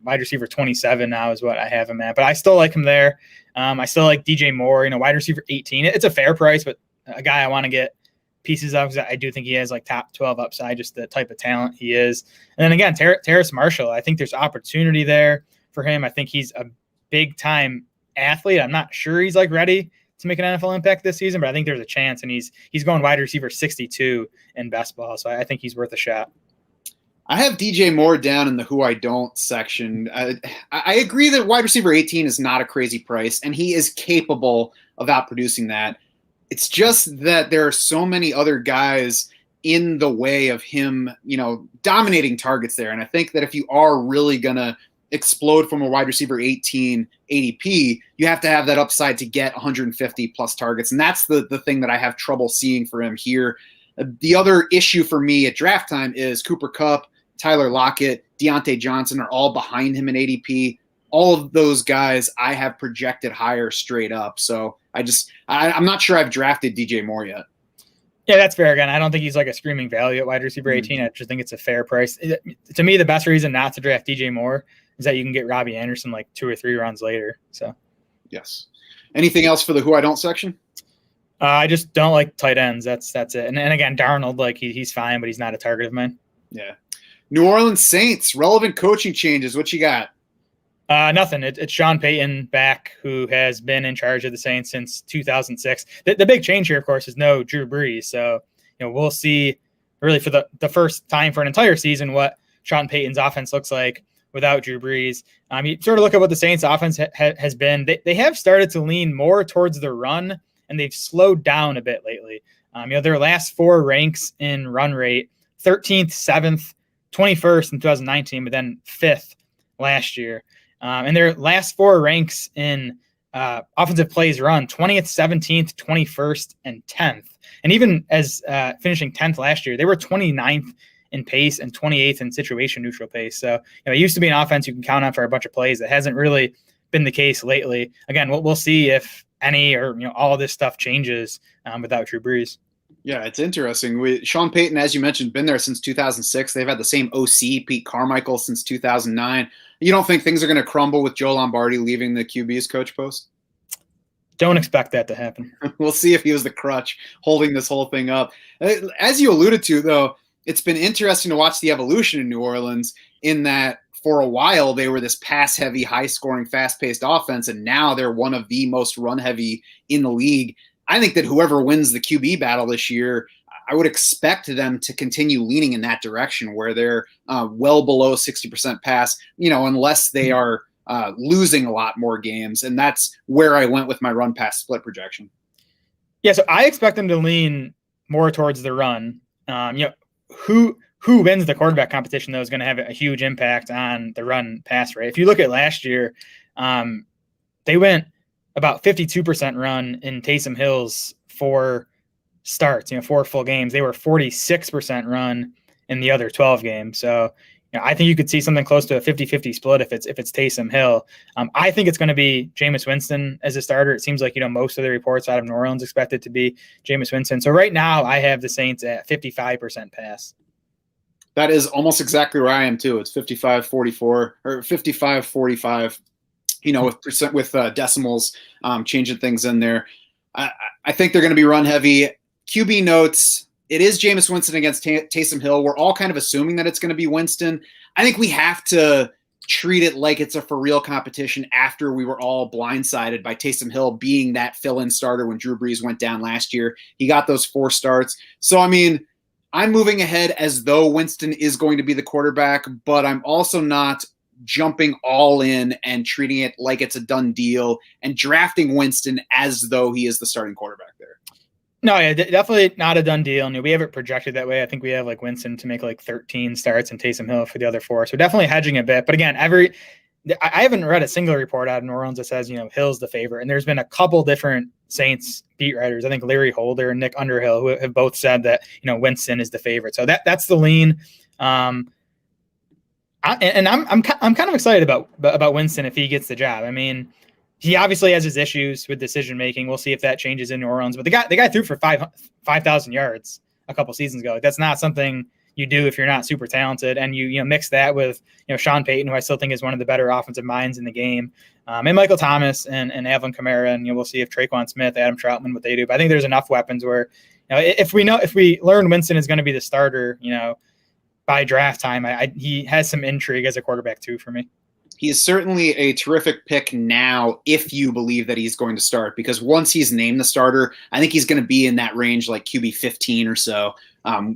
[SPEAKER 2] Wide receiver 27 now is what I have him at, but I still like him there. I still like DJ Moore, wide receiver 18. It's a fair price, but a guy I want to get pieces of because I do think he has top 12 upside, just the type of talent he is. And then again, Terrace Marshall, I think there's opportunity there for him. I think he's a big time athlete. I'm not sure he's ready to make an NFL impact this season, but I think there's a chance, and he's going wide receiver 62 in best ball. So I think he's worth a shot.
[SPEAKER 1] I have DJ Moore down in the who I don't section. I agree that wide receiver 18 is not a crazy price, and he is capable of outproducing that. It's just that there are so many other guys in the way of him, dominating targets there. And I think that if you are really going to explode from a wide receiver 18 ADP, you have to have that upside to get 150 plus targets. And that's the thing that I have trouble seeing for him here. The other issue for me at draft time is Cooper Kupp, Tyler Lockett, Deontay Johnson are all behind him in ADP. All of those guys I have projected higher straight up. So I'm not sure I've drafted DJ Moore yet.
[SPEAKER 2] Yeah, that's fair. Again, I don't think he's a screaming value at wide receiver 18. I just think it's a fair price. To me, the best reason not to draft DJ Moore is that you can get Robbie Anderson 2 or 3 rounds later. So,
[SPEAKER 1] yes. Anything else for the who I don't section?
[SPEAKER 2] I just don't like tight ends. That's it. And again, Darnold, he's fine, but he's not a target of mine.
[SPEAKER 1] Yeah. New Orleans Saints, relevant coaching changes. What you got?
[SPEAKER 2] Nothing. It's Sean Payton back, who has been in charge of the Saints since 2006. The big change here, of course, is no Drew Brees. So, we'll see really for the first time for an entire season what Sean Payton's offense looks like without Drew Brees. You sort of look at what the Saints offense has been. They have started to lean more towards the run, and they've slowed down a bit lately. Their last 4 ranks in run rate, 13th, 7th, 21st in 2019, but then 5th last year. And their last 4 ranks in offensive plays run, 20th, 17th, 21st, and 10th. And even as finishing 10th last year, they were 29th in pace and 28th in situation neutral pace. So, it used to be an offense you can count on for a bunch of plays. That hasn't really been the case lately. Again, we'll see if any or all of this stuff changes without Drew Brees.
[SPEAKER 1] Yeah, it's interesting. Sean Payton, as you mentioned, been there since 2006. They've had the same OC, Pete Carmichael, since 2009. You don't think things are going to crumble with Joe Lombardi leaving the QB's coach post?
[SPEAKER 2] Don't expect that to happen.
[SPEAKER 1] We'll see if he was the crutch holding this whole thing up. As you alluded to, though, it's been interesting to watch the evolution in New Orleans in that for a while they were this pass-heavy, high-scoring, fast-paced offense, and now they're one of the most run-heavy in the league. I think that whoever wins the QB battle this year, I would expect them to continue leaning in that direction where they're well below 60% pass, unless they are losing a lot more games. And that's where I went with my run pass split projection.
[SPEAKER 2] Yeah, so I expect them to lean more towards the run. Who wins the quarterback competition, though, is going to have a huge impact on the run pass rate. If you look at last year, they went about 52% run in Taysom Hill's 4 starts, 4 full games. They were 46% run in the other 12 games. So I think you could see something close to a 50-50 split if it's Taysom Hill. I think it's going to be Jameis Winston as a starter. It seems like most of the reports out of New Orleans expect it to be Jameis Winston. So right now I have the Saints at 55% pass.
[SPEAKER 1] That is almost exactly where I am too. It's 55-44 or 55-45. With decimals, changing things in there. I think they're going to be run heavy. QB notes. It is Jameis Winston against Taysom Hill. We're all kind of assuming that it's going to be Winston. I think we have to treat it like it's a for real competition after we were all blindsided by Taysom Hill being that fill-in starter when Drew Brees went down last year. He got those 4 starts. So, I'm moving ahead as though Winston is going to be the quarterback, but I'm also not jumping all in and treating it like it's a done deal and drafting Winston as though he is the starting quarterback there.
[SPEAKER 2] No, yeah, definitely not a done deal. And we have it projected that way. I think we have Winston to make 13 starts and Taysom Hill for the other 4. So definitely hedging a bit. But again, I haven't read a single report out of New Orleans that says, Hill's the favorite. And there's been a couple different Saints beat writers. I think Larry Holder and Nick Underhill, who have both said that, Winston is the favorite. So that's the lean. I'm kind of excited about Winston if he gets the job. He obviously has his issues with decision making. We'll see if that changes in New Orleans. But the guy threw for 5,000 yards a couple seasons ago. That's not something you do if you're not super talented. And you mix that with Sean Payton, who I still think is one of the better offensive minds in the game, and Michael Thomas and Alvin Kamara. And we'll see if Traquan Smith, Adam Troutman, what they do. But I think there's enough weapons where if we learn Winston is going to be the starter, by draft time, he has some intrigue as a quarterback too for me.
[SPEAKER 1] He is certainly a terrific pick now if you believe that he's going to start, because once he's named the starter, I think he's going to be in that range like QB 15 or so,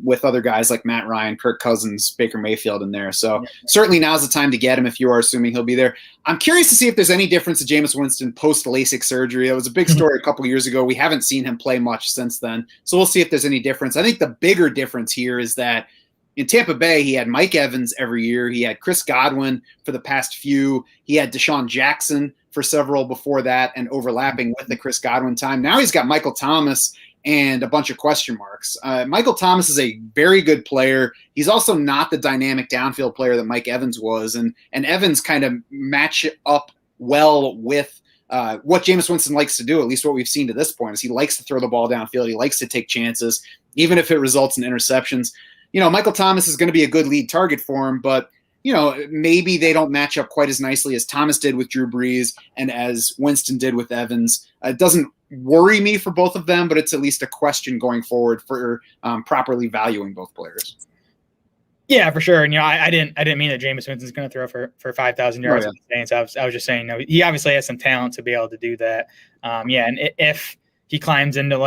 [SPEAKER 1] with other guys like Matt Ryan, Kirk Cousins, Baker Mayfield in there. So certainly now's the time to get him if you are assuming he'll be there. I'm curious to see if there's any difference to Jameis Winston post-LASIK surgery. That was a big story a couple of years ago. We haven't seen him play much since then. So we'll see if there's any difference. I think the bigger difference here is that in Tampa Bay, he had Mike Evans every year. He had Chris Godwin for the past few. He had Deshaun Jackson for several before that and overlapping with the Chris Godwin time. Now he's got Michael Thomas and a bunch of question marks. Michael Thomas is a very good player. He's also not the dynamic downfield player that Mike Evans was. And Evans kind of match up well with what Jameis Winston likes to do, at least what we've seen to this point, is he likes to throw the ball downfield. He likes to take chances, even if it results in interceptions. Michael Thomas is going to be a good lead target for him, but, maybe they don't match up quite as nicely as Thomas did with Drew Brees and as Winston did with Evans. It doesn't worry me for both of them, but it's at least a question going forward for properly valuing both players.
[SPEAKER 2] Yeah, for sure. And, I didn't mean that Jameis Winston's going to throw for 5,000 yards. I was just saying, he obviously has some talent to be able to do that. And if he climbs into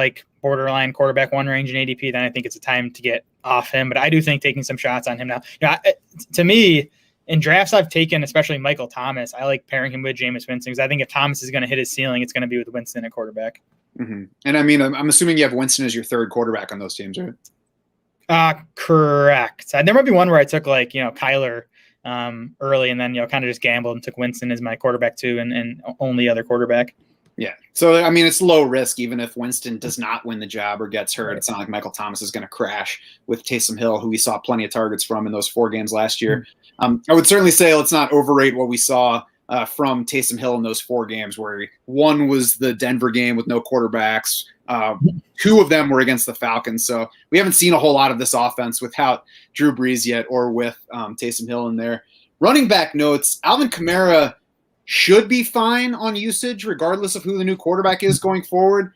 [SPEAKER 2] borderline quarterback 1 range in ADP, then I think it's a time to get off him. But I do think taking some shots on him now. To me, in drafts I've taken, especially Michael Thomas, I like pairing him with Jameis Winston because I think if Thomas is going to hit his ceiling, it's going to be with Winston at quarterback.
[SPEAKER 1] Mm-hmm. And I'm assuming you have Winston as your 3rd quarterback on those teams, right?
[SPEAKER 2] Correct. There might be one where I took Kyler early and then kind of just gambled and took Winston as my quarterback 2 and only other quarterback.
[SPEAKER 1] Yeah. So, it's low risk, even if Winston does not win the job or gets hurt. It's not like Michael Thomas is going to crash with Taysom Hill, who we saw plenty of targets from in those 4 games last year. I would certainly say let's not overrate what we saw from Taysom Hill in those 4 games, where one was the Denver game with no quarterbacks. 2 of them were against the Falcons. So we haven't seen a whole lot of this offense without Drew Brees yet or with Taysom Hill in there. Running back notes, Alvin Kamara should be fine on usage regardless of who the new quarterback is going forward.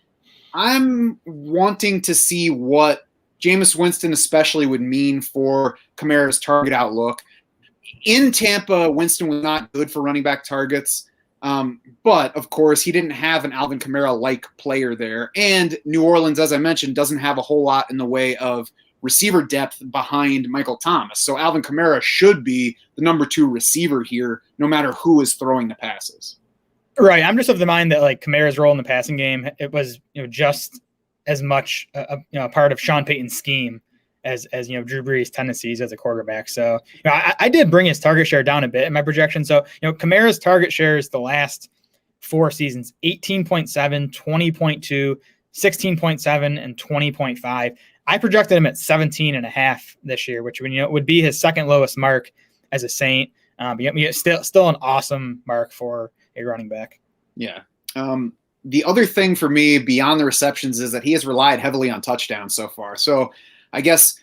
[SPEAKER 1] I'm wanting to see what Jameis Winston especially would mean for Kamara's target outlook. In Tampa, Winston was not good for running back targets. But, of course, he didn't have an Alvin Kamara-like player there. And New Orleans, as I mentioned, doesn't have a whole lot in the way of receiver depth behind Michael Thomas. So Alvin Kamara should be the number 2 receiver here, no matter who is throwing the passes.
[SPEAKER 2] Right. I'm just of the mind that like Kamara's role in the passing game, it was just as much a part of Sean Payton's scheme as Drew Brees' tendencies as a quarterback. So I did bring his target share down a bit in my projection. So Kamara's target shares the last 4 seasons: 18.7, 20.2, 16.7, and 20.5. I projected him at 17.5 this year, which would be his second lowest mark as a Saint. Still an awesome mark for a running back.
[SPEAKER 1] Yeah. The other thing for me beyond the receptions is that he has relied heavily on touchdowns so far. So I guess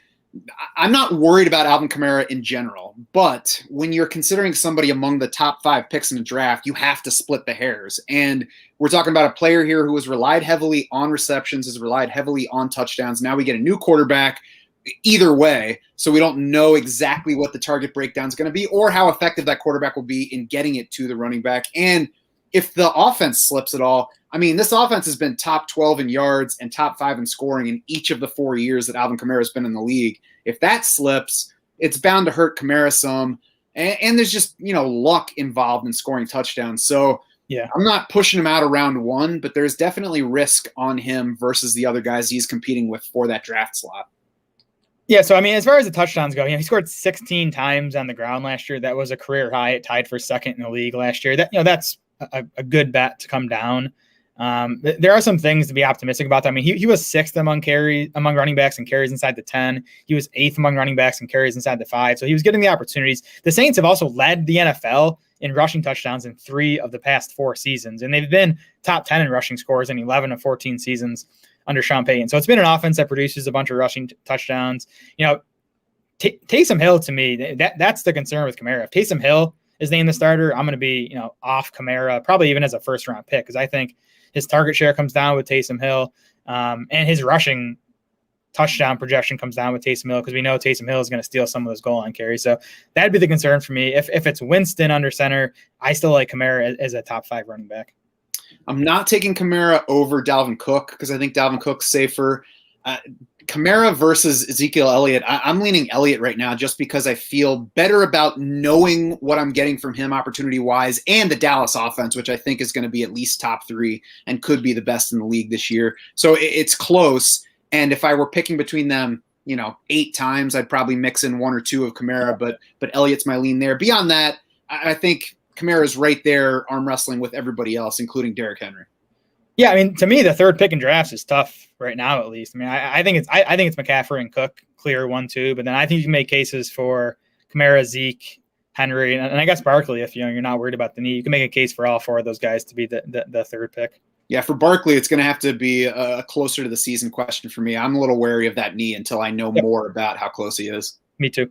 [SPEAKER 1] I'm not worried about Alvin Kamara in general, but when you're considering somebody among the top 5 picks in the draft, you have to split the hairs. And we're talking about a player here who has relied heavily on receptions, has relied heavily on touchdowns. Now we get a new quarterback either way, so we don't know exactly what the target breakdown is going to be or how effective that quarterback will be in getting it to the running back. And if the offense slips at all, I mean, this offense has been top 12 in yards and top 5 in scoring in each of the 4 years that Alvin Kamara has been in the league. If that slips, it's bound to hurt Kamara some. And there's just, luck involved in scoring touchdowns. So yeah, I'm not pushing him out of round 1, but there's definitely risk on him versus the other guys he's competing with for that draft slot.
[SPEAKER 2] Yeah, so I mean, as far as the touchdowns go, he scored 16 times on the ground last year. That was a career high. It tied for second in the league last year. That's a good bet to come down. There are some things to be optimistic about. I mean, he was 6th among running backs and carries inside the 10. He was 8th among running backs and carries inside the 5. So he was getting the opportunities. The Saints have also led the NFL in rushing touchdowns in 3 of the past 4 seasons, and they've been top 10 in rushing scores in 11 of 14 seasons under Sean Payton. So it's been an offense that produces a bunch of rushing touchdowns. Taysom Hill, to me, that's the concern with Kamara. If Taysom Hill is named the starter, I'm going to be off Kamara, probably even as a first-round pick, because I think his target share comes down with Taysom Hill, and his rushing touchdown projection comes down with Taysom Hill, because we know Taysom Hill is going to steal some of those goal line carries. So that'd be the concern for me. If it's Winston under center, I still like Kamara as a top 5 running back.
[SPEAKER 1] I'm not taking Kamara over Dalvin Cook because I think Dalvin Cook's safer. Kamara versus Ezekiel Elliott, I'm leaning Elliott right now just because I feel better about knowing what I'm getting from him opportunity-wise and the Dallas offense, which I think is going to be at least top 3 and could be the best in the league this year. So it's close, and if I were picking between them, 8 times, I'd probably mix in 1 or 2 of Kamara, but Elliott's my lean there. Beyond that, I think Kamara's right there arm wrestling with everybody else, including Derrick Henry.
[SPEAKER 2] Yeah, I mean, to me, the 3rd pick in drafts is tough right now, at least. I mean, I think it's McCaffrey and Cook, clear 1-2, but then I think you can make cases for Kamara, Zeke, Henry, and I guess Barkley if you're not worried about the knee. You can make a case for all 4 of those guys to be the 3rd pick. Yeah,
[SPEAKER 1] for Barkley, it's going to have to be a closer to the season question for me. I'm a little wary of that knee until I know more about how close he is.
[SPEAKER 2] Me too.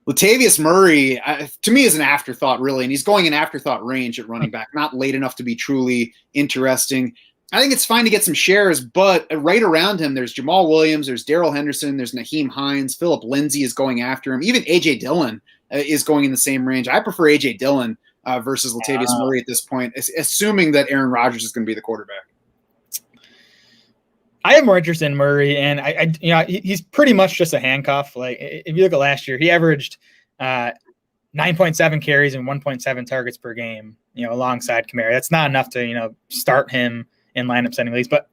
[SPEAKER 1] Latavius Murray, to me, is an afterthought, really, and he's going in afterthought range at running back, not late enough to be truly interesting. I think it's fine to get some shares, but right around him, there's Jamal Williams, there's Darrell Henderson, there's Naheem Hines, Phillip Lindsay is going after him. Even A.J. Dillon is going in the same range. I prefer A.J. Dillon versus Latavius Murray at this point, assuming that Aaron Rodgers is going to be the quarterback.
[SPEAKER 2] I have more interest in Murray, and he's pretty much just a handcuff. Like if you look at last year, he averaged 9.7 carries and 1.7 targets per game, alongside Kamara. That's not enough to, start him in lineup setting leagues, but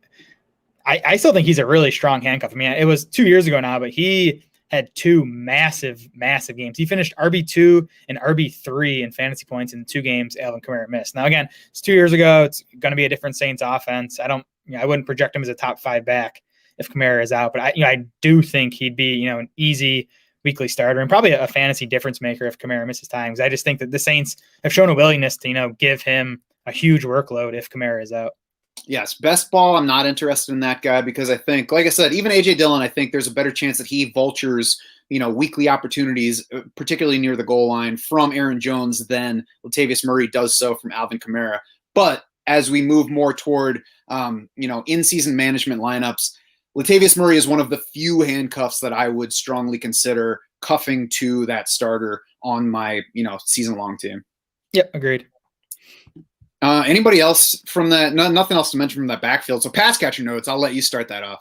[SPEAKER 2] I still think he's a really strong handcuff. I mean, it was 2 years ago now, but he had 2 massive games. He finished RB2 and RB3 in fantasy points in 2 games Alvin Kamara missed. Now, again, it's 2 years ago. It's going to be a different Saints offense. I wouldn't project him as a top 5 back if Kamara is out, but I do think he'd be, an easy weekly starter and probably a fantasy difference maker if Kamara misses time. Because I just think that the Saints have shown a willingness to, give him a huge workload if Kamara is out.
[SPEAKER 1] Yes, best ball, I'm not interested in that guy because I think, like I said, even A.J. Dillon, I think there's a better chance that he vultures, weekly opportunities, particularly near the goal line from Aaron Jones than Latavius Murray does so from Alvin Kamara. But as we move more toward, in-season management lineups, Latavius Murray is one of the few handcuffs that I would strongly consider cuffing to that starter on my, season-long team.
[SPEAKER 2] Yep, agreed.
[SPEAKER 1] Anybody else from that? Nothing else to mention from that backfield. So pass catcher notes, I'll let you start that off.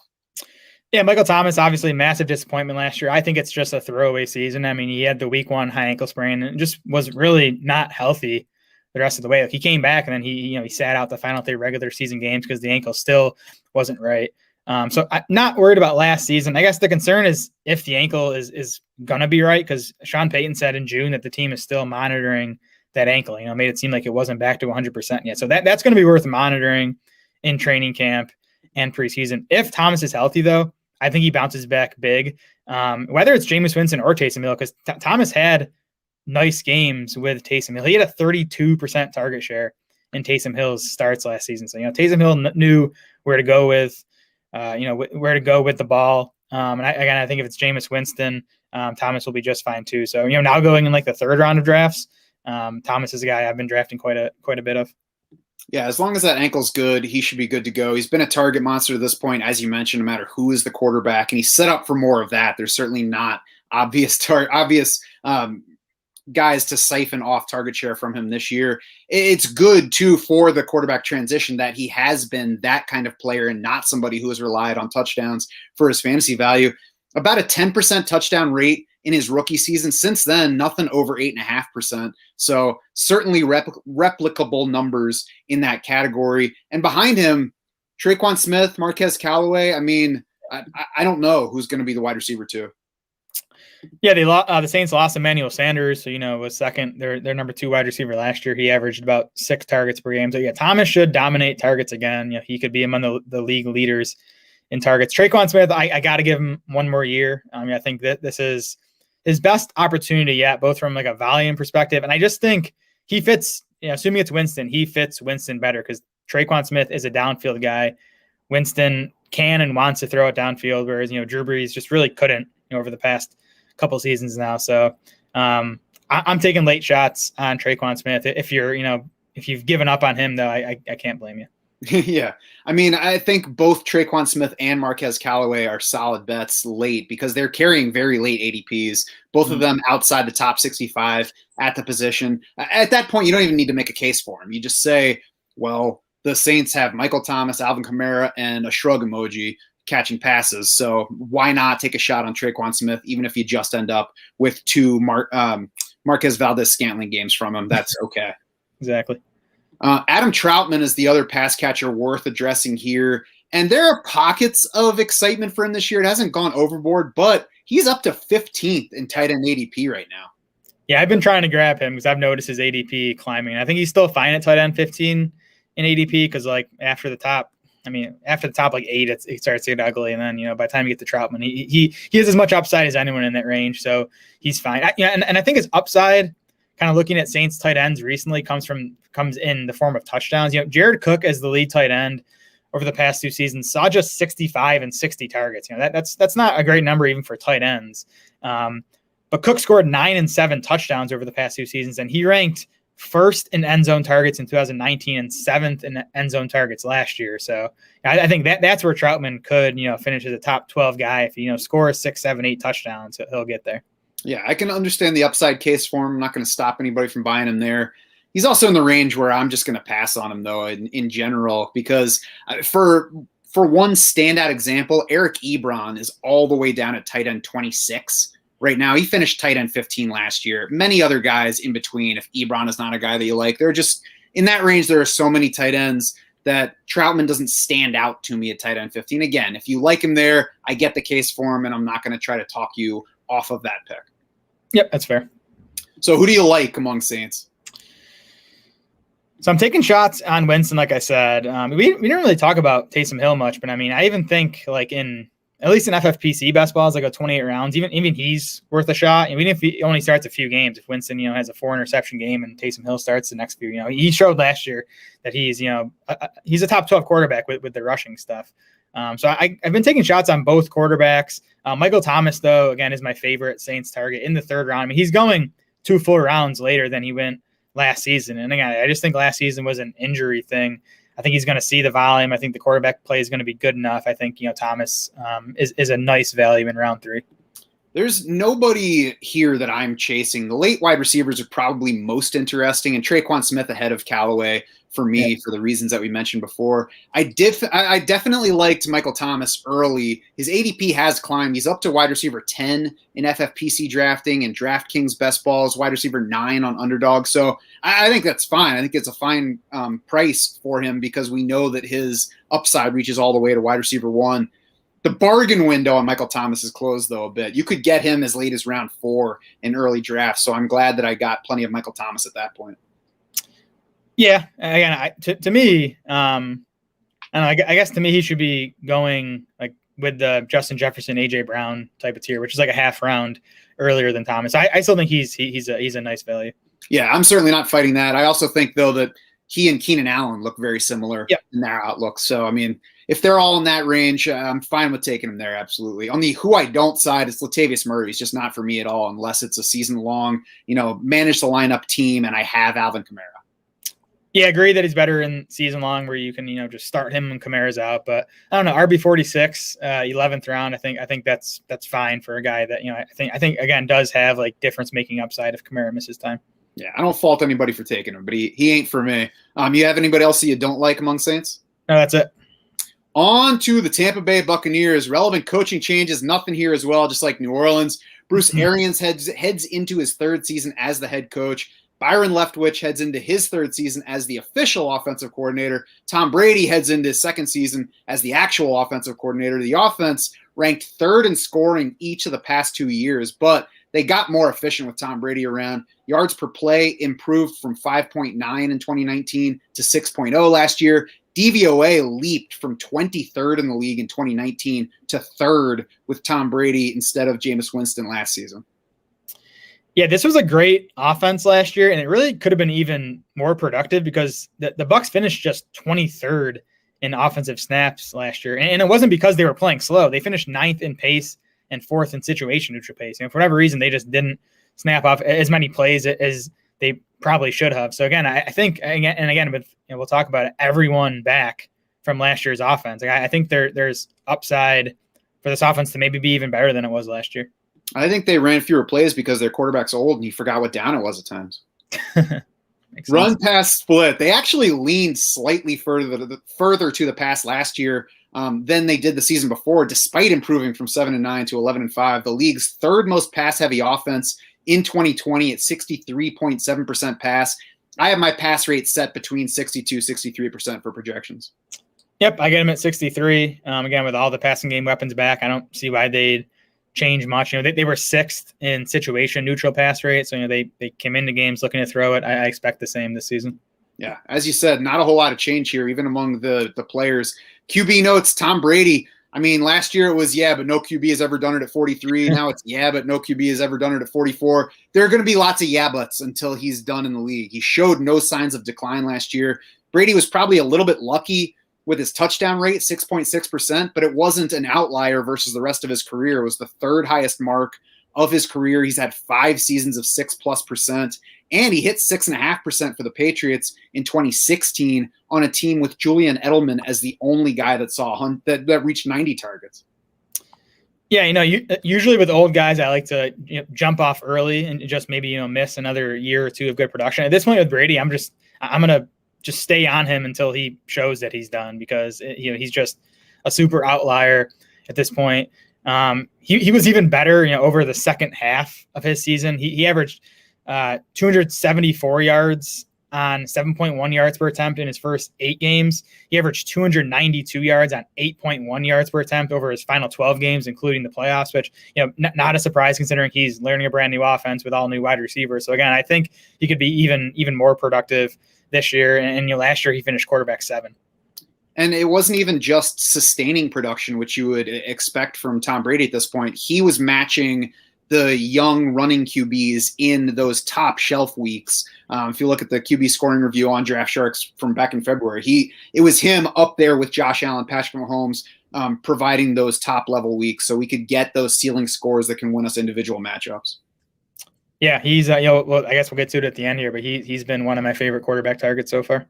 [SPEAKER 2] Yeah, Michael Thomas, obviously massive disappointment last year. I think it's just a throwaway season. I mean, he had the week 1 high ankle sprain and just was really not healthy the rest of the way. Like, he came back and then he sat out the final 3 regular season games because the ankle still wasn't right. So I'm not worried about last season. I guess the concern is if the ankle is going to be right, because Sean Payton said in June that the team is still monitoring that ankle, made it seem like it wasn't back to 100% yet. So that's going to be worth monitoring in training camp and preseason. If Thomas is healthy, though, I think he bounces back big, whether it's Jameis Winston or Taysom Hill, because Thomas had nice games with Taysom Hill. He had a 32% target share in Taysom Hill's starts last season. So, Taysom Hill knew where to go with, where to go with the ball. And I think if it's Jameis Winston, Thomas will be just fine too. So, now going in like the 3rd round of drafts, Thomas is a guy I've been drafting quite a bit of.
[SPEAKER 1] Yeah, as long as that ankle's good, he should be good to go. He's been a target monster to this point, as you mentioned, no matter who is the quarterback, and he's set up for more of that. There's certainly not obvious guys to siphon off target share from him this year. It's good, too, for the quarterback transition that he has been that kind of player and not somebody who has relied on touchdowns for his fantasy value. About a 10% touchdown rate in his rookie season. Since then, nothing over 8.5%. So certainly replicable numbers in that category. And behind him, Traquan Smith, Marquez Callaway. I mean, I don't know who's going to be the wide receiver too.
[SPEAKER 2] Yeah, the Saints lost Emmanuel Sanders, so was second. Their number 2 wide receiver last year. He averaged about 6 targets per game. So yeah, Thomas should dominate targets again. He could be among the league leaders in targets. Traquan Smith, I got to give him one more year. I think that this is his best opportunity yet, both from like a volume perspective. And I just think he fits, assuming it's Winston, he fits Winston better because Traquan Smith is a downfield guy. Winston can and wants to throw it downfield, whereas, Drew Brees just really couldn't over the past couple seasons now. So I'm taking late shots on Traquan Smith. If you've given up on him, though, I can't blame you.
[SPEAKER 1] Yeah. I mean, I think both Traquan Smith and Marquez Callaway are solid bets late because they're carrying very late ADPs, both of them outside the top 65 at the position. At that point, you don't even need to make a case for them. You just say, well, the Saints have Michael Thomas, Alvin Kamara, and a shrug emoji catching passes. So why not take a shot on Traquan Smith, even if you just end up with 2 Marquez Valdez-Scantling games from him? That's okay.
[SPEAKER 2] Exactly.
[SPEAKER 1] Adam Troutman is the other pass catcher worth addressing here. And there are pockets of excitement for him this year. It hasn't gone overboard, but he's up to 15th in tight end ADP right now.
[SPEAKER 2] Yeah, I've been trying to grab him because I've noticed his ADP climbing. I think he's still fine at tight end 15 in ADP because after the top like 8, it starts to get ugly. And then, by the time you get to Troutman, he has as much upside as anyone in that range. So he's fine. And I think his upside, kind of looking at Saints tight ends recently, comes in the form of touchdowns. Jared Cook as the lead tight end over the past 2 seasons saw just 65 and 60 targets. That's not a great number even for tight ends. But Cook scored 9 and 7 touchdowns over the past 2 seasons, and he ranked 1st in end zone targets in 2019 and 7th in end zone targets last year. So I think that's where Troutman could, finish as a top 12 guy. If he, scores 6, 7, 8 touchdowns, he'll get there.
[SPEAKER 1] Yeah, I can understand the upside case for him. I'm not going to stop anybody from buying him there. He's also in the range where I'm just going to pass on him, though, in general, because for one standout example, Eric Ebron is all the way down at tight end 26 right now. He finished tight end 15 last year. Many other guys in between, if Ebron is not a guy that you like. They're just in that range. There are so many tight ends that Troutman doesn't stand out to me at tight end 15. Again, if you like him there, I get the case for him, and I'm not going to try to talk you off of that pick.
[SPEAKER 2] Yep, that's fair.
[SPEAKER 1] So who do you like among Saints?
[SPEAKER 2] So I'm taking shots on Winston, like I said. We didn't really talk about Taysom Hill much, but I mean, I even think like at least in FFPC best balls, like 28 rounds, even he's worth a shot. Even if he only starts a few games, if Winston, has a 4 interception game and Taysom Hill starts the next few, he showed last year that he's a top 12 quarterback with the rushing stuff. So I've been taking shots on both quarterbacks. Michael Thomas, though, again, is my favorite Saints target in the 3rd round. I mean, he's going 2 full rounds later than he went last season. And again, I just think last season was an injury thing. I think he's going to see the volume. I think the quarterback play is going to be good enough. I think, Thomas is a nice value in round 3.
[SPEAKER 1] There's nobody here that I'm chasing. The late wide receivers are probably most interesting, and Traquan Smith ahead of Callaway for me for the reasons that we mentioned before. I definitely liked Michael Thomas early. His ADP has climbed. He's up to wide receiver 10 in FFPC drafting, and DraftKings best balls, wide receiver 9 on Underdog. So I think that's fine. I think it's a fine price for him because we know that his upside reaches all the way to wide receiver 1. The bargain window on Michael Thomas is closed, though, a bit. You could get him as late as round 4 in early drafts, so I'm glad that I got plenty of Michael Thomas at that point.
[SPEAKER 2] Yeah, again, to me, I guess to me he should be going like with the Justin Jefferson, AJ Brown type of tier, which is like a half round earlier than Thomas. I still think he's a nice value.
[SPEAKER 1] Yeah, I'm certainly not fighting that. I also think, though, that he and Keenan Allen look very similar in their outlook. So, I mean, if they're all in that range, I'm fine with taking him there, absolutely. On the who I don't side, it's Latavius Murray. It's just not for me at all unless it's a season-long, manage the lineup team, and I have Alvin Kamara.
[SPEAKER 2] Yeah, I agree that he's better in season-long where you can, just start him and Kamara's out. But I don't know, RB46, 11th round, I think that's fine for a guy that, I think again, does have like difference-making upside if Kamara misses time.
[SPEAKER 1] Yeah, I don't fault anybody for taking him, but he ain't for me. You have anybody else that you don't like among Saints?
[SPEAKER 2] No, that's it.
[SPEAKER 1] On to the Tampa Bay Buccaneers. Relevant coaching changes, nothing here as well, just like New Orleans. Bruce Arians heads into his 3rd season as the head coach. Byron Leftwich heads into his 3rd season as the official offensive coordinator. Tom Brady heads into his 2nd season as the actual offensive coordinator. The offense ranked 3rd in scoring each of the past 2 years, but they got more efficient with Tom Brady around. Yards per play improved from 5.9 in 2019 to 6.0 last year. DVOA leaped from 23rd in the league in 2019 to 3rd with Tom Brady instead of Jameis Winston last season.
[SPEAKER 2] Yeah, this was a great offense last year, and it really could have been even more productive because the Bucs finished just 23rd in offensive snaps last year. And it wasn't because they were playing slow. They finished 9th in pace and 4th in situation neutral pace. For whatever reason, they just didn't snap off as many plays as they probably should have. So again, I think, and again, with we'll talk about it, everyone back from last year's offense. I think there's upside for this offense to maybe be even better than it was last year.
[SPEAKER 1] I think they ran fewer plays because their quarterback's old and he forgot what down it was at times. Run pass split. They actually leaned slightly further to the pass last year than they did the season before, despite improving from 7-9 to 11-5. The league's 3rd most pass heavy offense in 2020 at 63.7% pass. I have my pass rate set between 62-63% for projections.
[SPEAKER 2] Yep, I get them at 63. Again, with all the passing game weapons back, I don't see why they'd change much. They were 6th in situation neutral pass rate, so they came into games looking to throw it. I expect the same this season.
[SPEAKER 1] Yeah, as you said, not a whole lot of change here, even among the players. QB notes, Tom Brady. I mean, last year it was, but no QB has ever done it at 43. Now it's, but no QB has ever done it at 44. There are going to be lots of buts until he's done in the league. He showed no signs of decline last year. Brady was probably a little bit lucky with his touchdown rate, 6.6%, but it wasn't an outlier versus the rest of his career. It was the 3rd highest mark of his career. He's had 5 seasons of 6+%, and he hit 6.5% for the Patriots in 2016 on a team with Julian Edelman as the only guy that that reached 90 targets.
[SPEAKER 2] Yeah, usually with old guys, I like to jump off early and just maybe miss another year or 2 of good production. At this point with Brady, I'm gonna just stay on him until he shows that he's done because he's just a super outlier at this point. He was even better, over the second half of his season. He averaged 274 yards on 7.1 yards per attempt in his first 8 games. He averaged 292 yards on 8.1 yards per attempt over his final 12 games, including the playoffs, which, not a surprise considering he's learning a brand new offense with all new wide receivers. So again, I think he could be even more productive this year. And last year he finished quarterback 7.
[SPEAKER 1] And it wasn't even just sustaining production, which you would expect from Tom Brady at this point. He was matching the young running QBs in those top shelf weeks. If you look at the QB scoring review on Draft Sharks from back in February, it was him up there with Josh Allen, Patrick Mahomes, providing those top level weeks. So we could get those ceiling scores that can win us individual matchups.
[SPEAKER 2] Yeah, he's well, I guess we'll get to it at the end here, but he's been one of my favorite quarterback targets so far.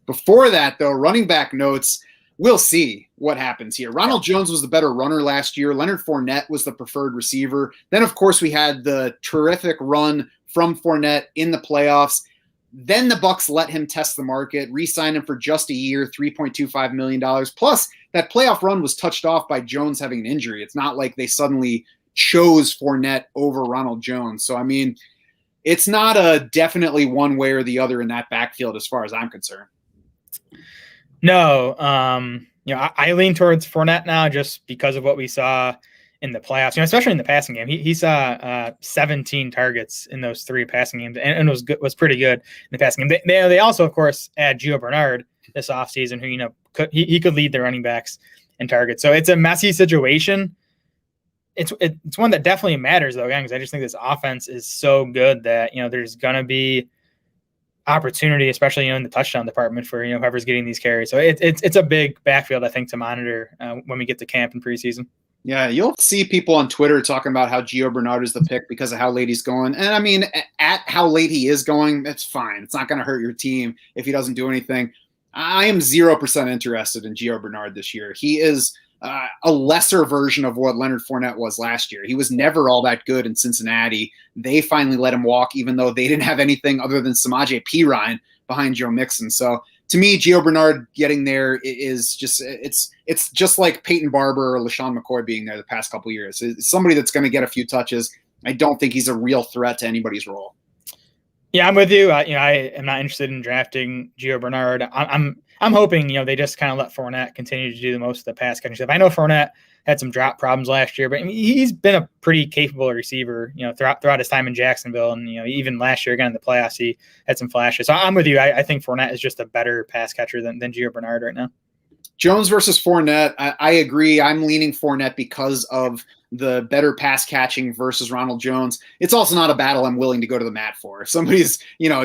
[SPEAKER 1] Before that, though, running back notes, we'll see what happens here. Ronald Jones was the better runner last year. Leonard Fournette was the preferred receiver. Then, of course, we had the terrific run from Fournette in the playoffs. Then the Bucs let him test the market, re-signed him for just a year, $3.25 million. Plus, that playoff run was touched off by Jones having an injury. It's not like they suddenly chose Fournette over Ronald Jones. So, I mean, it's not a definitely one way or the other in that backfield as far as I'm concerned.
[SPEAKER 2] No, I lean towards Fournette now just because of what we saw in the playoffs, especially in the passing game. He saw 17 targets in those 3 passing games and was pretty good in the passing game. They also, of course, add Gio Bernard this offseason, who, he could lead the running backs in targets. So it's a messy situation. It's one that definitely matters, though, again, because I just think this offense is so good that, there's going to be opportunity, especially, in the touchdown department for, whoever's getting these carries. So it's a big backfield, I think, to monitor when we get to camp in preseason.
[SPEAKER 1] Yeah, you'll see people on Twitter talking about how Gio Bernard is the pick because of how late he's going. And I mean, at how late he is going, that's fine. It's not going to hurt your team if he doesn't do anything. I am 0% interested in Gio Bernard this year. He is a lesser version of what Leonard Fournette was last year. He was never all that good in Cincinnati. They finally let him walk, even though they didn't have anything other than Samaje Perine behind Joe Mixon. So to me, Gio Bernard getting there is just it's just like Peyton Barber or LaShawn McCoy being there the past couple of years. It's somebody that's going to get a few touches. I don't think he's a real threat to anybody's role.
[SPEAKER 2] Yeah, I'm with you. I am not interested in drafting Gio Bernard. I'm hoping, they just kind of let Fournette continue to do the most of the pass catching stuff. I know Fournette had some drop problems last year, but he's been a pretty capable receiver, throughout his time in Jacksonville. And, even last year, again, in the playoffs, he had some flashes. So I'm with you. I think Fournette is just a better pass catcher than Gio Bernard right now.
[SPEAKER 1] Jones versus Fournette, I agree. I'm leaning Fournette because of the better pass catching versus Ronald Jones. It's also not a battle I'm willing to go to the mat for. If somebody's,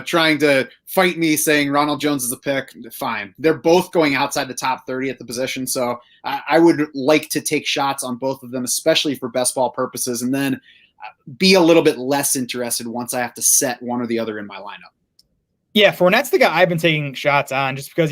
[SPEAKER 1] trying to fight me saying Ronald Jones is a pick, fine. They're both going outside the top 30 at the position. So I would like to take shots on both of them, especially for best ball purposes, and then be a little bit less interested once I have to set one or the other in my lineup.
[SPEAKER 2] Yeah, Fournette's the guy I've been taking shots on just because,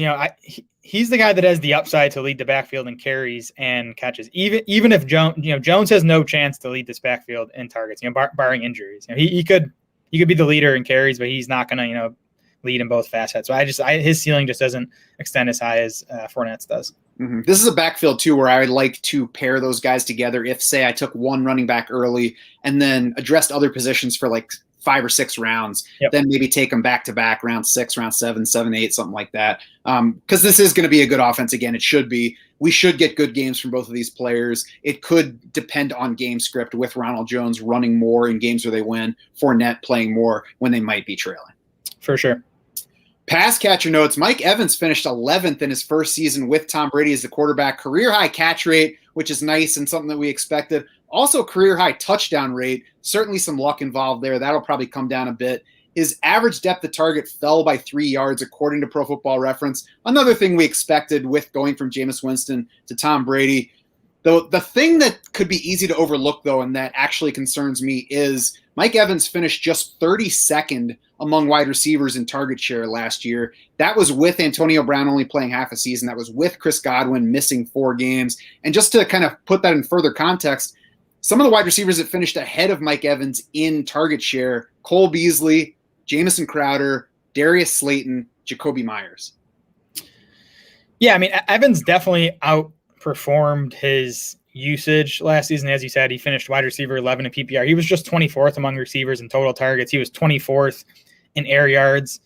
[SPEAKER 2] he's the guy that has the upside to lead the backfield in carries and catches. Even if Jones has no chance to lead this backfield in targets, barring injuries. He could be the leader in carries, but he's not going to, lead in both facets. So his ceiling just doesn't extend as high as Fournette's does.
[SPEAKER 1] Mm-hmm. This is a backfield too where I would like to pair those guys together. If, say, I took one running back early and then addressed other positions for like 5 or 6 rounds, then maybe take them back to back, round 6, round 7, 7, 8, something like that. Because this is going to be a good offense again. It should be. We should get good games from both of these players. It could depend on game script with Ronald Jones running more in games where they win, Fournette playing more when they might be trailing.
[SPEAKER 2] For sure.
[SPEAKER 1] Pass catcher notes. Mike Evans finished 11th in his first season with Tom Brady as the quarterback. Career high catch rate, which is nice and something that we expected. Also career high touchdown rate. Certainly some luck involved there. That'll probably come down a bit. His average depth of target fell by 3 yards, according to Pro Football Reference. Another thing we expected with going from Jameis Winston to Tom Brady. The thing that could be easy to overlook, though, and that actually concerns me is Mike Evans finished just 32nd among wide receivers in target share last year. That was with Antonio Brown only playing half a season. That was with Chris Godwin missing 4 games. And just to kind of put that in further context, some of the wide receivers that finished ahead of Mike Evans in target share, Cole Beasley, Jamison Crowder, Darius Slayton, Jacoby Myers.
[SPEAKER 2] Yeah, Evans definitely outperformed his usage last season. As you said, he finished wide receiver 11 in PPR. He was just 24th among receivers in total targets. He was 24th in air yards.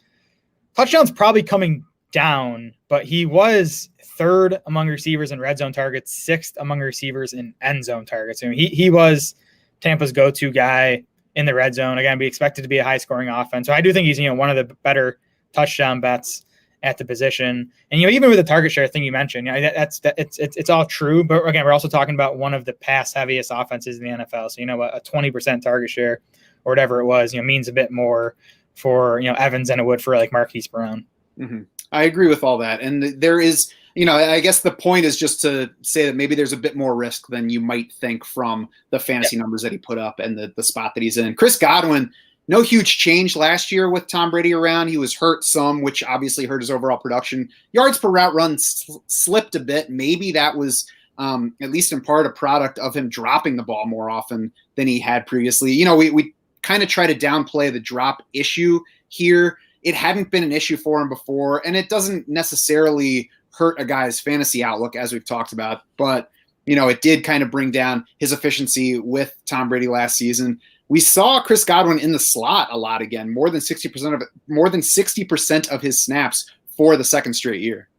[SPEAKER 2] Touchdowns probably coming down, but he was 3rd among receivers in red zone targets, 6th among receivers in end zone targets. He was Tampa's go-to guy in the red zone. Again, we expect it to be a high-scoring offense. So I do think he's one of the better touchdown bets at the position. And even with the target share thing you mentioned, it's all true. But again, we're also talking about one of the pass-heaviest offenses in the NFL. So a 20% target share or whatever it was, means a bit more for Evans than it would for like Marquise Brown.
[SPEAKER 1] Mm-hmm. I agree with all that, and there is. I guess the point is just to say that maybe there's a bit more risk than you might think from the fantasy numbers that he put up and the spot that he's in. Chris Godwin, no huge change last year with Tom Brady around. He was hurt some, which obviously hurt his overall production. Yards per route run slipped a bit. Maybe that was at least in part a product of him dropping the ball more often than he had previously. We kind of try to downplay the drop issue here. It hadn't been an issue for him before, and it doesn't necessarily hurt a guy's fantasy outlook, as we've talked about. But, it did kind of bring down his efficiency with Tom Brady last season. We saw Chris Godwin in the slot a lot again, more than 60% of his snaps for the second straight year.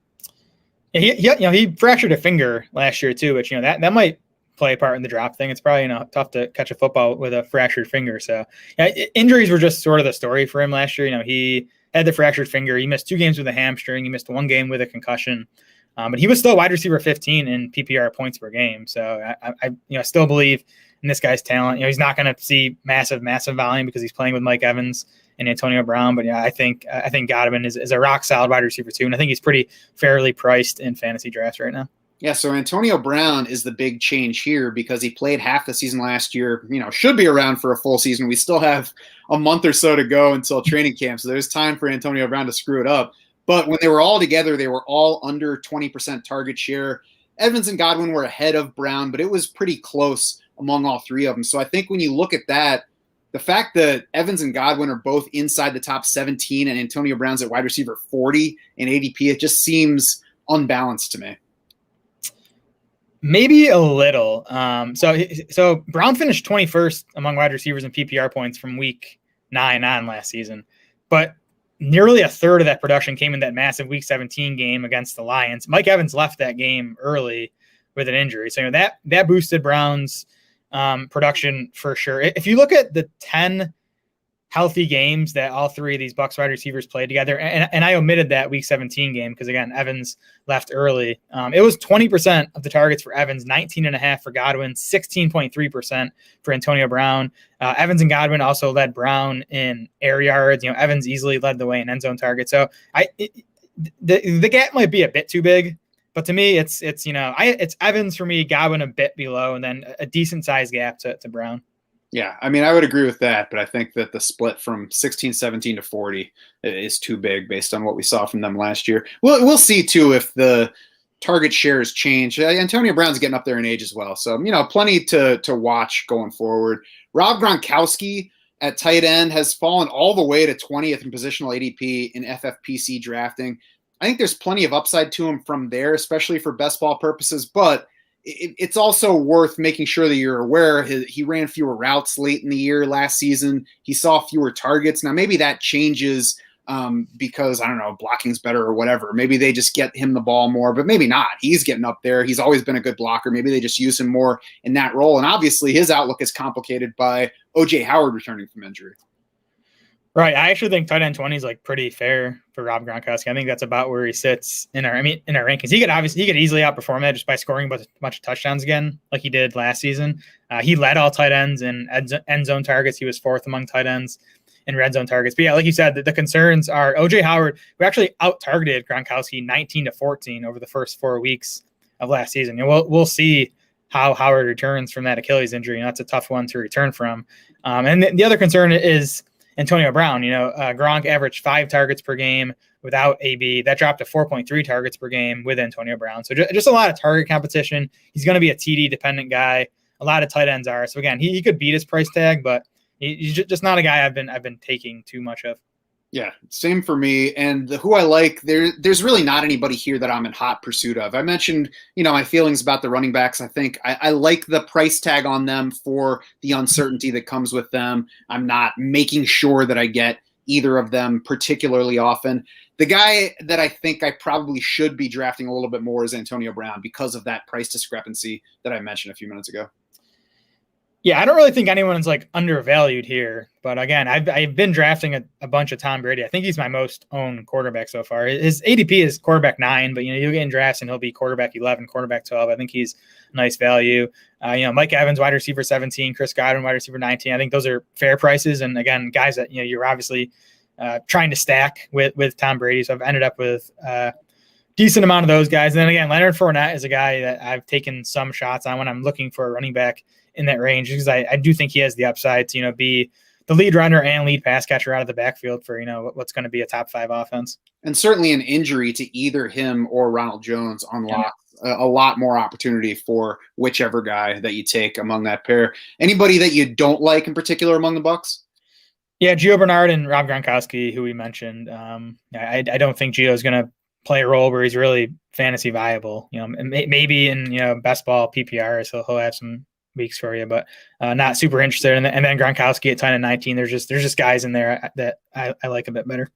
[SPEAKER 2] Yeah, he fractured a finger last year too, which that might play a part in the drop thing. It's probably tough to catch a football with a fractured finger. So injuries were just sort of the story for him last year. He had the fractured finger. He missed 2 games with a hamstring. He missed 1 game with a concussion. But he was still wide receiver 15 in PPR points per game. So I still believe in this guy's talent. He's not going to see massive volume because he's playing with Mike Evans and Antonio Brown. But I think Godwin is a rock solid wide receiver too. And I think he's pretty fairly priced in fantasy drafts right now.
[SPEAKER 1] Yeah, so Antonio Brown is the big change here because he played half the season last year, should be around for a full season. We still have a month or so to go until training camp, so there's time for Antonio Brown to screw it up. But when they were all together, they were all under 20% target share. Evans and Godwin were ahead of Brown, but it was pretty close among all 3 of them. So I think when you look at that, the fact that Evans and Godwin are both inside the top 17 and Antonio Brown's at wide receiver 40 in ADP, it just seems unbalanced to me.
[SPEAKER 2] Maybe a little. So Brown finished 21st among wide receivers in PPR points from week 9 on last season, but nearly a third of that production came in that massive week 17 game against the Lions. Mike Evans left that game early with an injury. So that boosted Brown's production for sure. If you look at the 10 healthy games that all 3 of these Bucs wide receivers played together, and I omitted that week 17 game because, again, Evans left early. It was 20% of the targets for Evans, 19.5% for Godwin, 16.3% for Antonio Brown. Evans and Godwin also led Brown in air yards. Evans easily led the way in end zone targets. So the gap might be a bit too big, but to me, it's Evans for me, Godwin a bit below, and then a decent size gap to Brown.
[SPEAKER 1] Yeah, I mean, I would agree with that, but I think that the split from 16, 17 to 40 is too big based on what we saw from them last year. We'll see, too, if the target shares change. Antonio Brown's getting up there in age as well, so, plenty to watch going forward. Rob Gronkowski at tight end has fallen all the way to 20th in positional ADP in FFPC drafting. I think there's plenty of upside to him from there, especially for best ball purposes, but it's also worth making sure that you're aware he ran fewer routes late in the year last season. He saw fewer targets. Now, maybe that changes because, I don't know, blocking's better or whatever. Maybe they just get him the ball more, but maybe not. He's getting up there. He's always been a good blocker. Maybe they just use him more in that role. And obviously his outlook is complicated by O.J. Howard returning from injury.
[SPEAKER 2] Right. I actually think tight end 20 is pretty fair for Rob Gronkowski. I think that's about where he sits in our rankings. He could easily outperform that just by scoring a bunch of touchdowns again, like he did last season. He led all tight ends in end zone targets. He was 4th among tight ends in red zone targets. But yeah, like you said, the concerns are O.J. Howard, who actually out-targeted Gronkowski 19-14 over the first 4 weeks of last season. And we'll see how Howard returns from that Achilles injury. That's a tough one to return from. And the other concern is Antonio Brown. Gronk averaged 5 targets per game without AB. That dropped to 4.3 targets per game with Antonio Brown. So just a lot of target competition. He's going to be a TD dependent guy. A lot of tight ends are. So again, he could beat his price tag, but he's just not a guy I've been taking too much of.
[SPEAKER 1] Yeah, same for me. And who I like, there's really not anybody here that I'm in hot pursuit of. I mentioned, my feelings about the running backs. I think I like the price tag on them for the uncertainty that comes with them. I'm not making sure that I get either of them particularly often. The guy that I think I probably should be drafting a little bit more is Antonio Brown because of that price discrepancy that I mentioned a few minutes ago.
[SPEAKER 2] Yeah, I don't really think anyone's undervalued here. But again, I've been drafting a bunch of Tom Brady. I think he's my most owned quarterback so far. His ADP is quarterback 9, but you'll get in drafts and he'll be quarterback 11, quarterback 12. I think he's a nice value. Mike Evans, wide receiver 17, Chris Godwin, wide receiver 19. I think those are fair prices. And again, guys that you're obviously trying to stack with Tom Brady. So I've ended up with decent amount of those guys. And then again, Leonard Fournette is a guy that I've taken some shots on when I'm looking for a running back in that range, because I do think he has the upside to, be the lead runner and lead pass catcher out of the backfield for, what's going to be a top 5 offense.
[SPEAKER 1] And certainly an injury to either him or Ronald Jones unlocks a lot more opportunity for whichever guy that you take among that pair. Anybody that you don't like in particular among the Bucs?
[SPEAKER 2] Yeah, Gio Bernard and Rob Gronkowski, who we mentioned. I don't think Gio's going to play a role where he's really fantasy viable. Maybe in best ball PPR, so he'll have some weeks for you, but not super interested. And then Gronkowski at 10 and 19. There's just guys in there that I like a bit better.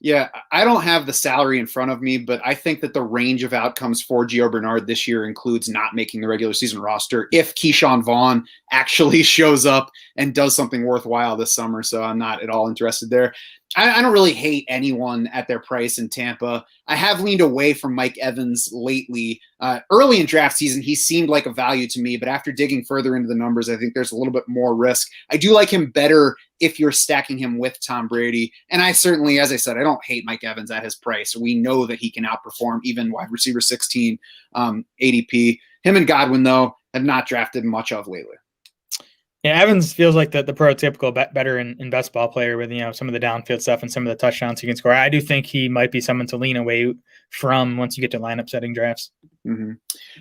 [SPEAKER 1] Yeah, I don't have the salary in front of me, but I think that the range of outcomes for Gio Bernard this year includes not making the regular season roster if Keyshawn Vaughn actually shows up and does something worthwhile this summer. So I'm not at all interested there. I don't really hate anyone at their price in Tampa. I have leaned away from Mike Evans lately. Early in draft season, he seemed like a value to me, but after digging further into the numbers, I think there's a little bit more risk. I do like him better if you're stacking him with Tom Brady. And I certainly, as I said, I don't hate Mike Evans at his price. We know that he can outperform even wide receiver 16 ADP. Him and Godwin, though, have not drafted much of lately.
[SPEAKER 2] Yeah, Evans feels like the prototypical better in best ball player with some of the downfield stuff and some of the touchdowns he can score. I do think he might be someone to lean away from once you get to lineup setting drafts.
[SPEAKER 1] Mm-hmm.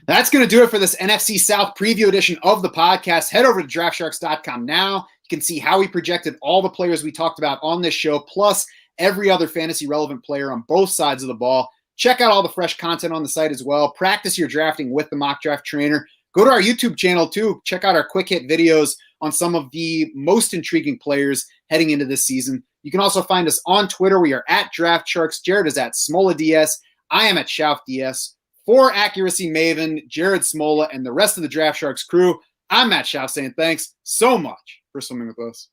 [SPEAKER 1] That's going to do it for this NFC South preview edition of the podcast. Head over to draftsharks.com now. You can see how we projected all the players we talked about on this show, plus every other fantasy relevant player on both sides of the ball. Check out all the fresh content on the site as well. Practice your drafting with the mock draft trainer. Go to our YouTube channel too. Check out our quick hit videos on some of the most intriguing players heading into this season. You can also find us on Twitter. We are at DraftSharks. Jared is at SmolaDS. I am at SchaufDS. For Accuracy Maven, Jared Smola, and the rest of the Draft Sharks crew, I'm Matt Schauf saying thanks so much for swimming with us.